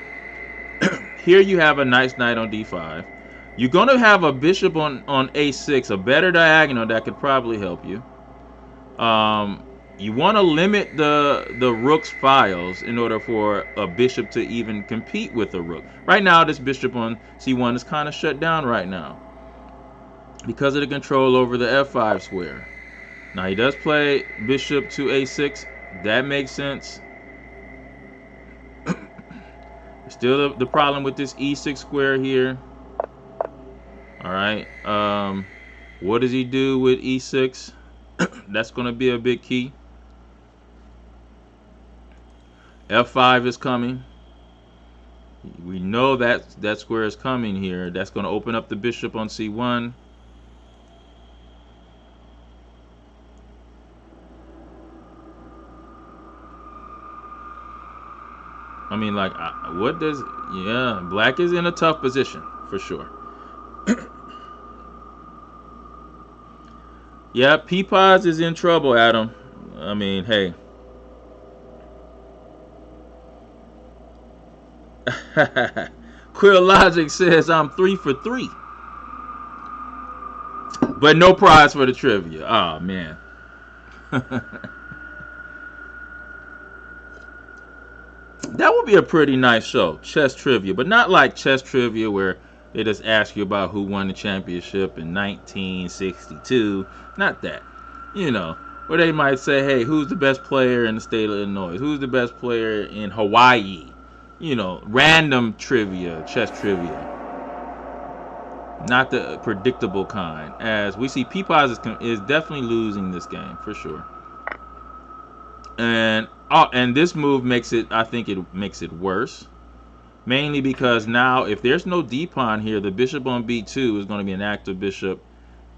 Here you have a nice knight on d5. You're going to have a bishop on a6, a better diagonal that could probably help you. You want to limit the rook's files in order for a bishop to even compete with a rook. Right now, this bishop on c1 is kind of shut down right now because of the control over the f5 square. Now he does play bishop to a6. That makes sense. Still the problem with this e6 square here. All right. What does he do with e6? That's going to be a big key. f5 is coming. We know that square is coming here. That's going to open up the bishop on c1. I mean, like, what does... Yeah, black is in a tough position, for sure. Yeah, Peapods is in trouble, Adam. I mean, hey. Quill Logic says I'm 3 for 3. But no prize for the trivia. Oh, man. That would be a pretty nice show, chess trivia, but not like chess trivia where they just ask you about who won the championship in 1962. Not that. You know, where they might say, hey, who's the best player in the state of Illinois? Who's the best player in Hawaii? You know, random trivia, chess trivia. Not the predictable kind. As we see, Peapods is definitely losing this game, for sure. And this move makes it, I think it makes it worse. Mainly because now, if there's no d-pawn here, the bishop on b2 is going to be an active bishop.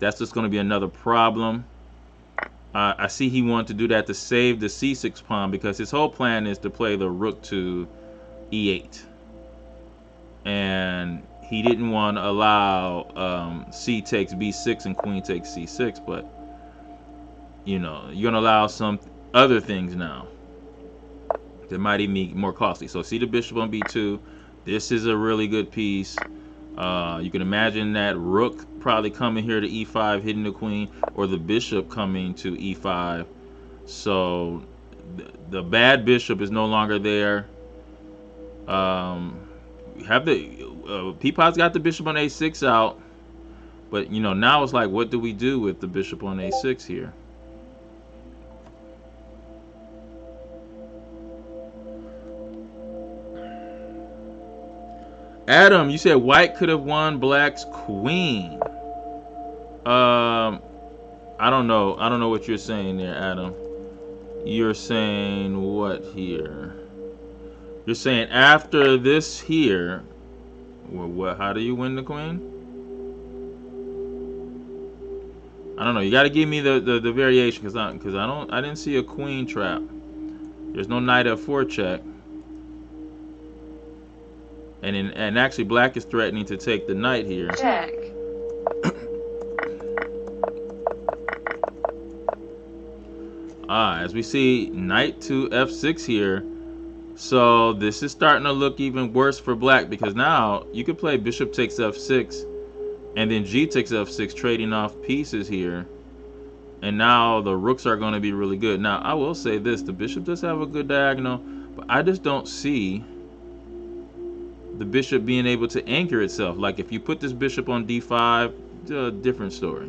That's just going to be another problem. I see he wanted to do that to save the c6 pawn, because his whole plan is to play the rook to e8. And he didn't want to allow c takes b6 and queen takes c6, but, you know, you're going to allow some other things now that might even be more costly. So see the bishop on b2. This is a really good piece. You can imagine that rook probably coming here to e5, hitting the queen, or the bishop coming to e5. So the bad bishop is no longer there. Have the Peapod's got the bishop on a6 out, but you know, now it's like, what do we do with the bishop on a6 here? Adam, you said white could have won black's queen. I don't know. I don't know what you're saying there, Adam. You're saying what here? You're saying after this here, well, what? How do you win the queen? I don't know. You got to give me the variation, because I didn't see a queen trap. There's no knight f4 check. And actually black is threatening to take the knight here. Check. As we see, knight to f6 here. So this is starting to look even worse for black, because now you could play bishop takes f6 and then g takes f6, trading off pieces here. And now the rooks are going to be really good. Now I will say this, the bishop does have a good diagonal, but I just don't see the bishop being able to anchor itself. Like if you put this bishop on d5, it's a different story.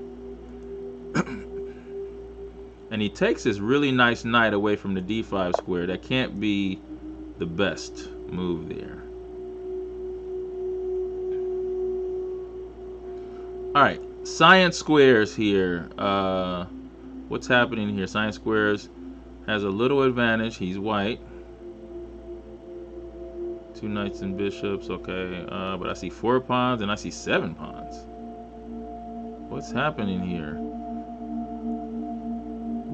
And he takes this really nice knight away from the d5 square. That can't be the best move there. Alright, science squares here. What's happening here? Science squares has a little advantage. He's white. Two knights and bishops, okay. But I see 4 pawns and I see 7 pawns. What's happening here?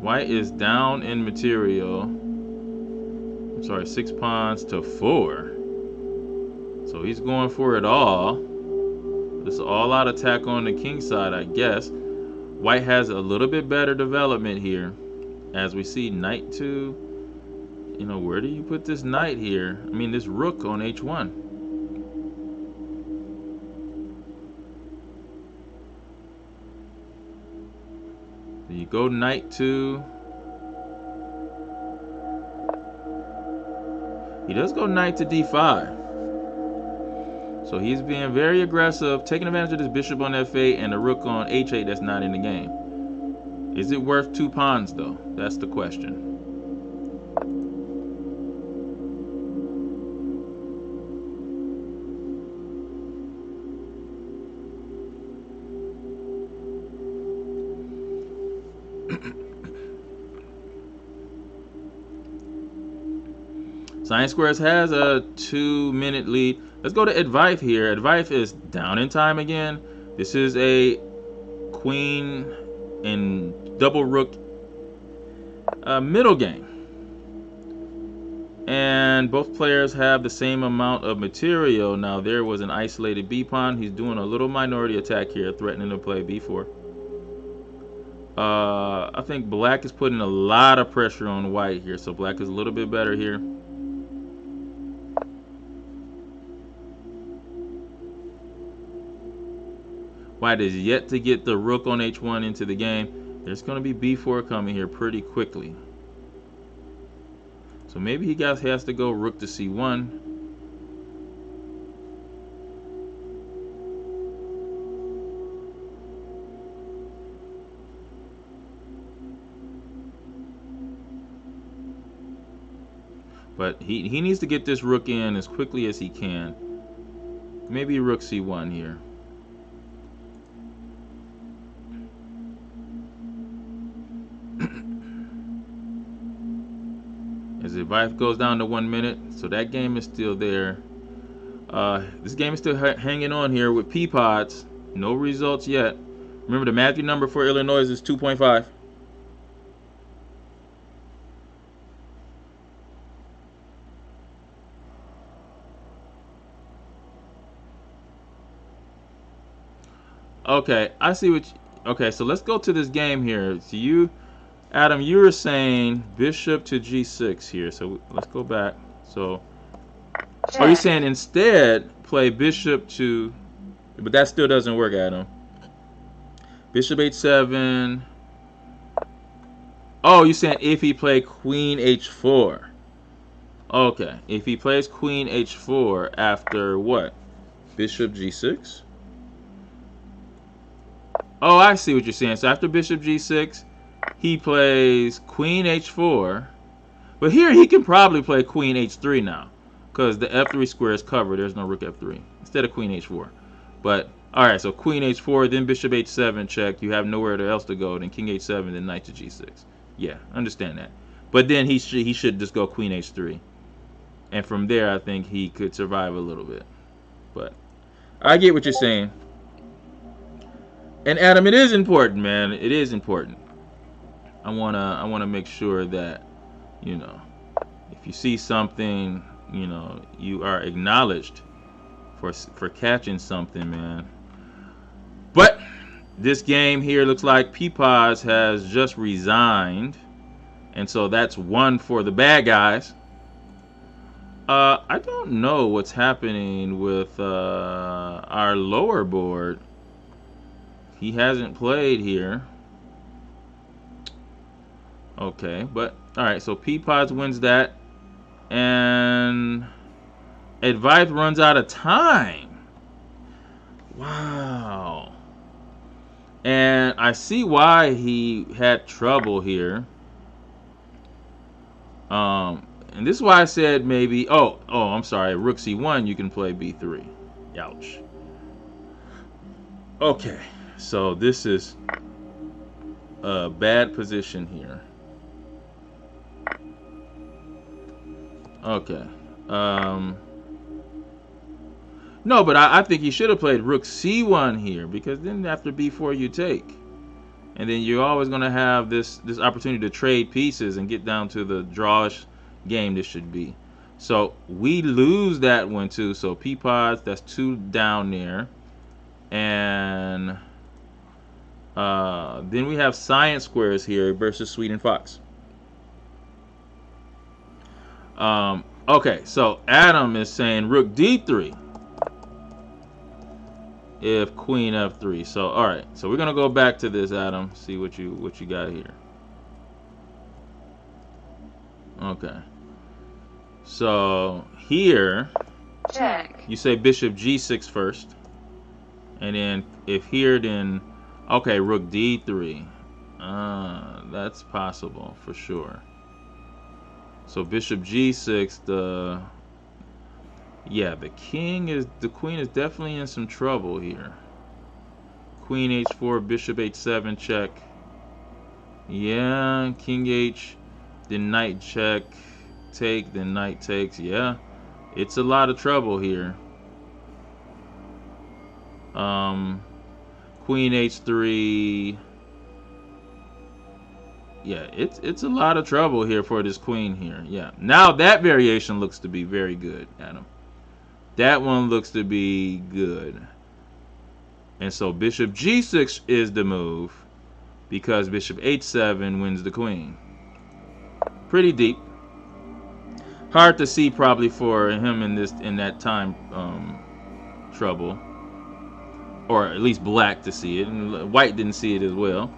White is down in material. I'm sorry, 6 pawns to 4. So he's going for it all. This is all out attack on the king side, I guess. White has a little bit better development here. As we see knight to, you know, where do you put this knight here? I mean, this rook on h1. You go knight to. He does go knight to d5. So he's being very aggressive, taking advantage of this bishop on f8 and the rook on h8 that's not in the game. Is it worth 2 pawns though? That's the question. Science Squares has a 2-minute lead. Let's go to Advice here. Advice is down in time again. This is a queen and double rook middle game. And both players have the same amount of material. Now there was an isolated b pawn. He's doing a little minority attack here, threatening to play b4. I think black is putting a lot of pressure on white here, so black is a little bit better here. White is yet to get the rook on h1 into the game. There's going to be b4 coming here pretty quickly. So maybe he has to go rook to c1. But he needs to get this rook in as quickly as he can. Maybe rook c1 here. As Advice goes down to 1 minute, so that game is still there. This game is still hanging on here with Peapods. No results yet. Remember, the Matthew number for Illinois is 2.5. Okay, I see what okay, so let's go to this game here. So you, Adam, you were saying bishop to g6 here. So let's go back. So, are you saying instead play bishop to, but that still doesn't work, Adam. Bishop h7. Oh, you're saying if he played queen h4. Okay, if he plays queen h4 after what? Bishop g6? Oh, I see what you're saying. So after bishop g6, he plays queen h4. But here he can probably play queen h3 now, because the f3 square is covered. There's no rook f3 instead of queen h4. But all right, so queen h4, then bishop h7 check. You have nowhere else to go. Then king h7, then knight to g6. Yeah, understand that. But then he should just go queen h3, and from there I think he could survive a little bit. But I get what you're saying. And Adam, it is important, man. It is important. I wanna make sure that, you know, if you see something, you know, you are acknowledged for catching something, man. But this game here looks like Peapods has just resigned, and so that's one for the bad guys. I don't know what's happening with our lower board. He hasn't played here. Okay, but all right. So Peapods wins that, and Advice runs out of time. Wow. And I see why he had trouble here. And this is why I said maybe. Oh, I'm sorry. Rook C1, you can play B3. Ouch. Okay, so this is a bad position here. Okay. No, but I think he should have played Rook C1 here, because then after B4 you take. And then you're always going to have this opportunity to trade pieces and get down to the drawish game this should be. So we lose that one too. So Peapods, that's 2 down there. And then we have Science Squares here versus Sweden Fox. Okay, so Adam is saying Rook D3 if Queen F3. So all right, so we're gonna go back to this, Adam. See what you got here. Okay, so here Check. you say Bishop G6 first, and then if here, then okay, Rook D3. That's possible for sure. So Bishop G6, the queen is definitely in some trouble here. Queen H4, Bishop H7 check. Yeah, King H, then Knight check, take, then Knight takes. Yeah, it's a lot of trouble here. Queen H3. Yeah, it's a lot of trouble here for this queen here. Yeah, now that variation looks to be very good, Adam. That one looks to be good. And so Bishop G6 is the move, because Bishop H7 wins the queen. Pretty deep. Hard to see probably for him in that time trouble, or at least black to see it, and white didn't see it as well.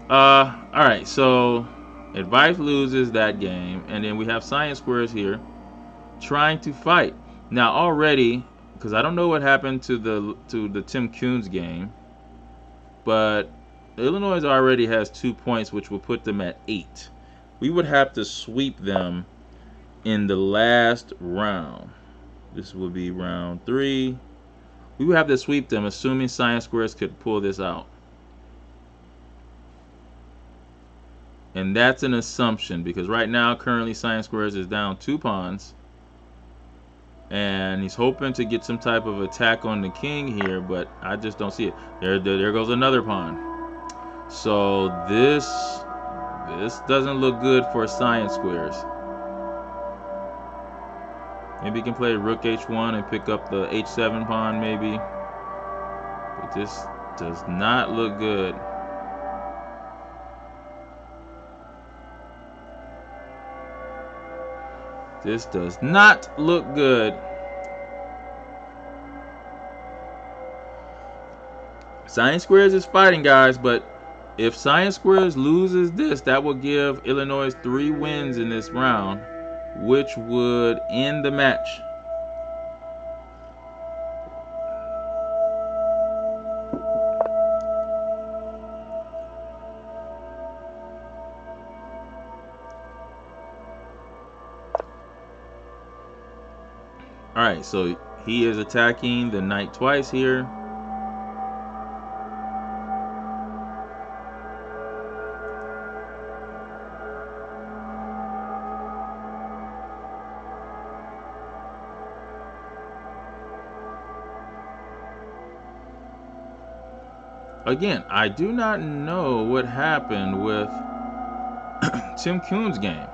All right, so Advice loses that game, and then we have Science Squares here trying to fight. Now already, because I don't know what happened to the Tim Kuhn's game, but Illinois already has 2 points, which will put them at 8. We would have to sweep them in the last round. This would be round 3. We would have to sweep them, assuming Science Squares could pull this out. And that's an assumption, because right now currently Science Squares is down 2 pawns, and he's hoping to get some type of attack on the king here, but I just don't see it. There goes another pawn. So this doesn't look good for Science Squares. Maybe he can play Rook H1 and pick up the H7 pawn maybe, but this does not look good. This does not look good. Science Squares is fighting, guys, but if Science Squares loses this, that will give Illinois 3 wins in this round, which would end the match. Alright, so he is attacking the knight twice here. Again, I do not know what happened with Tim Kuhn's game.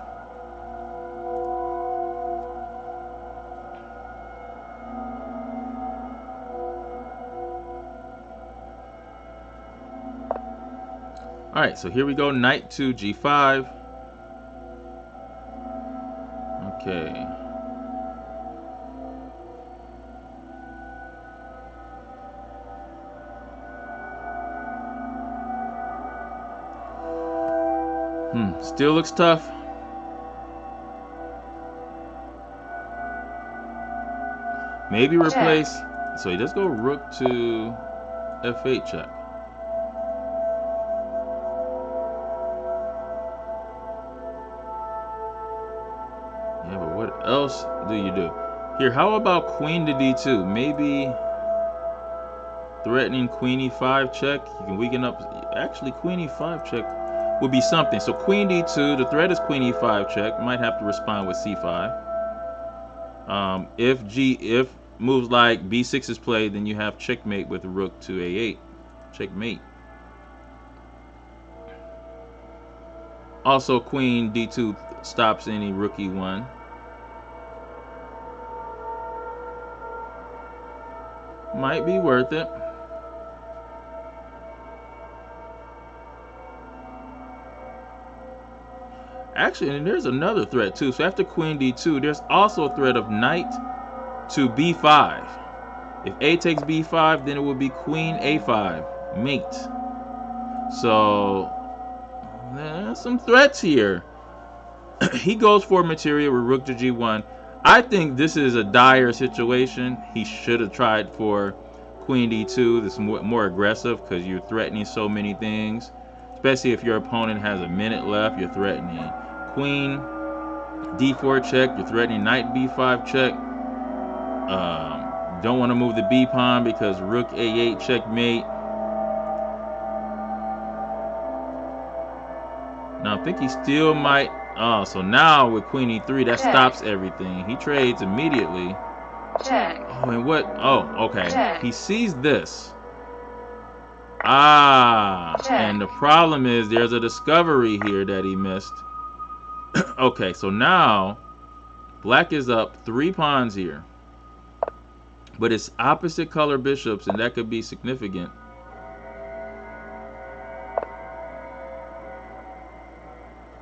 All right, so here we go. Knight to g5. Okay. Still looks tough. Maybe replace. So he does go rook to f8 check. Yeah, but what else do you do? Here, how about queen to d2? Maybe threatening queen e5 check. You can weaken up. Actually, queen e5 check would be something. So queen d2, the threat is queen e5 check. Might have to respond with c5. If moves like b6 is played, then you have checkmate with rook to a8. Checkmate. Also, queen d2 stops any rook e1. Might be worth it. Actually, and there's another threat too. So after queen d2, there's also a threat of knight to b5. If a takes b5, then it would be queen a5, mate. So there's some threats here. He goes for material with rook to g1. I think this is a dire situation. He should have tried for queen d2. This is more aggressive because you're threatening so many things. Especially if your opponent has a minute left, you're threatening queen d4 check, you're threatening knight b5 check. Don't want to move the b pawn because rook a8 checkmate. Now I think he still might. Oh, so now with queen e3, that stops everything. He trades immediately. Check. Oh, and what? Oh, okay. Check. He sees this. Ah, Check. and the problem is there's a discovery here that he missed. Okay, so now black is up 3 pawns here, but it's opposite color bishops, and that could be significant.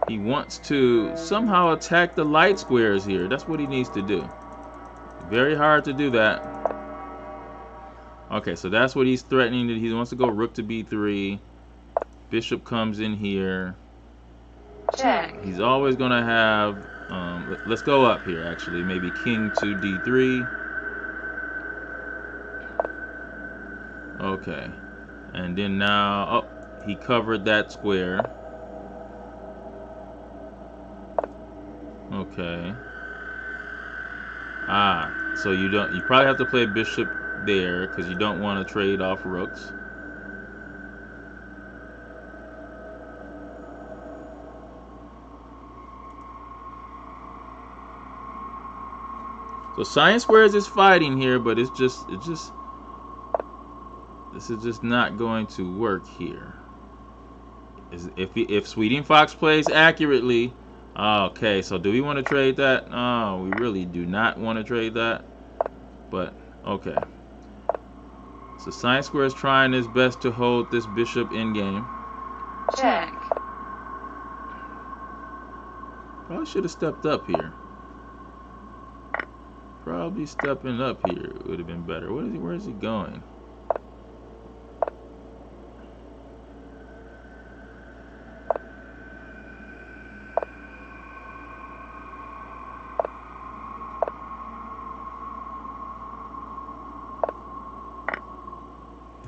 He wants to somehow attack the light squares here. That's what he needs to do. Very hard to do that. Okay, so that's what he's threatening. He wants to go rook to b3. Bishop comes in here. Check. He's always going to have... let's go up here, actually. Maybe king to d3. Okay. And then now... Oh, he covered that square. Okay. Ah, so you probably have to play bishop there because you don't want to trade off rooks. So Science Squares is fighting here, but this is just not going to work here. If Sweeting Fox plays accurately, okay. So do we want to trade that? Oh, we really do not want to trade that. But okay. So Science Square is trying his best to hold this bishop in game. Check. Probably should have stepped up here. Probably stepping up here would have been better. Where is he going?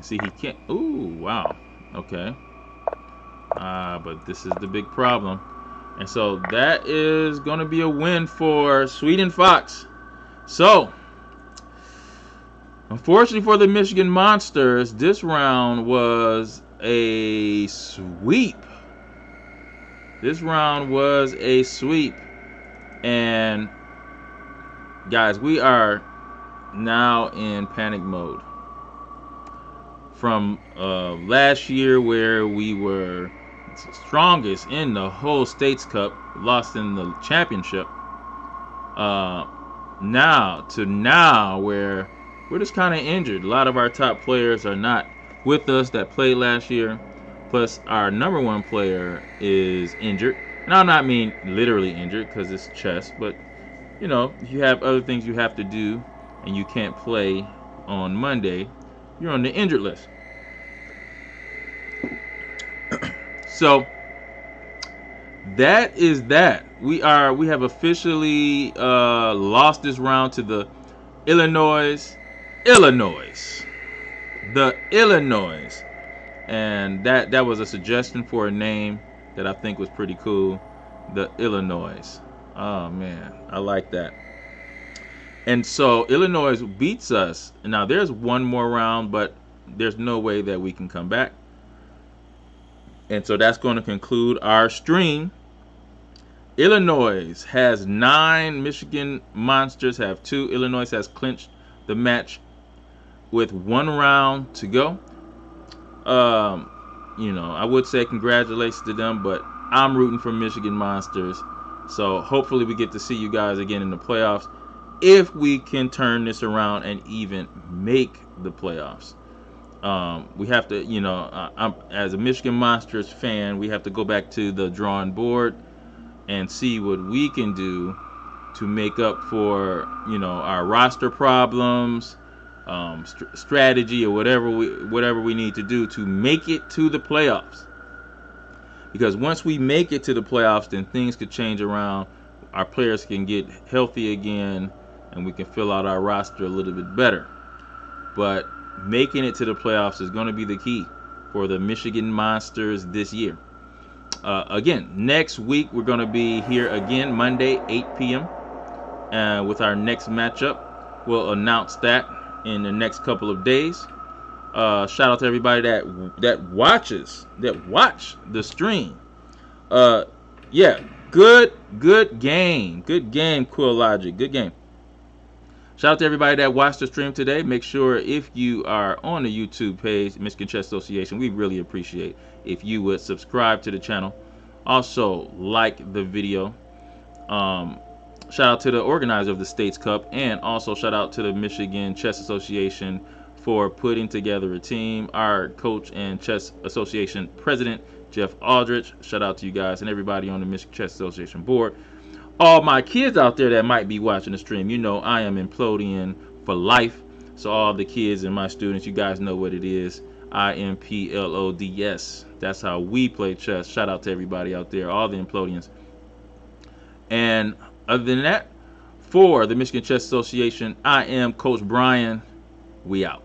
See, he can't. Ooh, wow. Okay. But this is the big problem. And so that is going to be a win for Sweeting Fox. So, unfortunately for the Michigan Monsters, this round was a sweep. This round was a sweep. And, guys, we are now in panic mode. From last year where we were strongest in the whole States Cup, lost in the championship, now where we're just kind of injured. A lot of our top players are not with us that played last year. Plus, our number one player is injured. Now, I not mean literally injured because it's chess, but you know, if you have other things you have to do and you can't play on Monday, you're on the injured list. So that is that. We have officially lost this round to the Illinois, the Illinois, and that was a suggestion for a name that I think was pretty cool, the Illinois. Oh man, I like that. And so Illinois beats us. Now there's one more round, but there's no way that we can come back. And so that's going to conclude our stream. Illinois has 9. Michigan Monsters have 2. Illinois has clinched the match with 1 round to go. You know, I would say congratulations to them, but I'm rooting for Michigan Monsters. So hopefully we get to see you guys again in the playoffs if we can turn this around and even make the playoffs. We have to, you know, as a Michigan Monsters fan, we have to go back to the drawing board and see what we can do to make up for, you know, our roster problems, strategy, or whatever we need to do to make it to the playoffs. Because once we make it to the playoffs, then things could change around. Our players can get healthy again, and we can fill out our roster a little bit better. But making it to the playoffs is going to be the key for the Michigan Monsters this year. Again, next week we're going to be here again, Monday, 8 p.m. With our next matchup. We'll announce that in the next couple of days. Shout out to everybody that watch the stream. Yeah, good game, Quill Logic, good game. Shout out to everybody that watched the stream today. Make sure if you are on the YouTube page, Michigan Chess Association, we really appreciate if you would subscribe to the channel. Also, like the video. Shout out to the organizer of the States Cup, and also shout out to the Michigan Chess Association for putting together a team. Our coach and Chess Association president, Jeff Aldrich. Shout out to you guys and everybody on the Michigan Chess Association board. All my kids out there that might be watching the stream, you know I am Implodian for life. So all the kids and my students, you guys know what it is. IMPLODS. That's how we play chess. Shout out to everybody out there, all the Implodians. And other than that, for the Michigan Chess Association, I am Coach Brian. We out.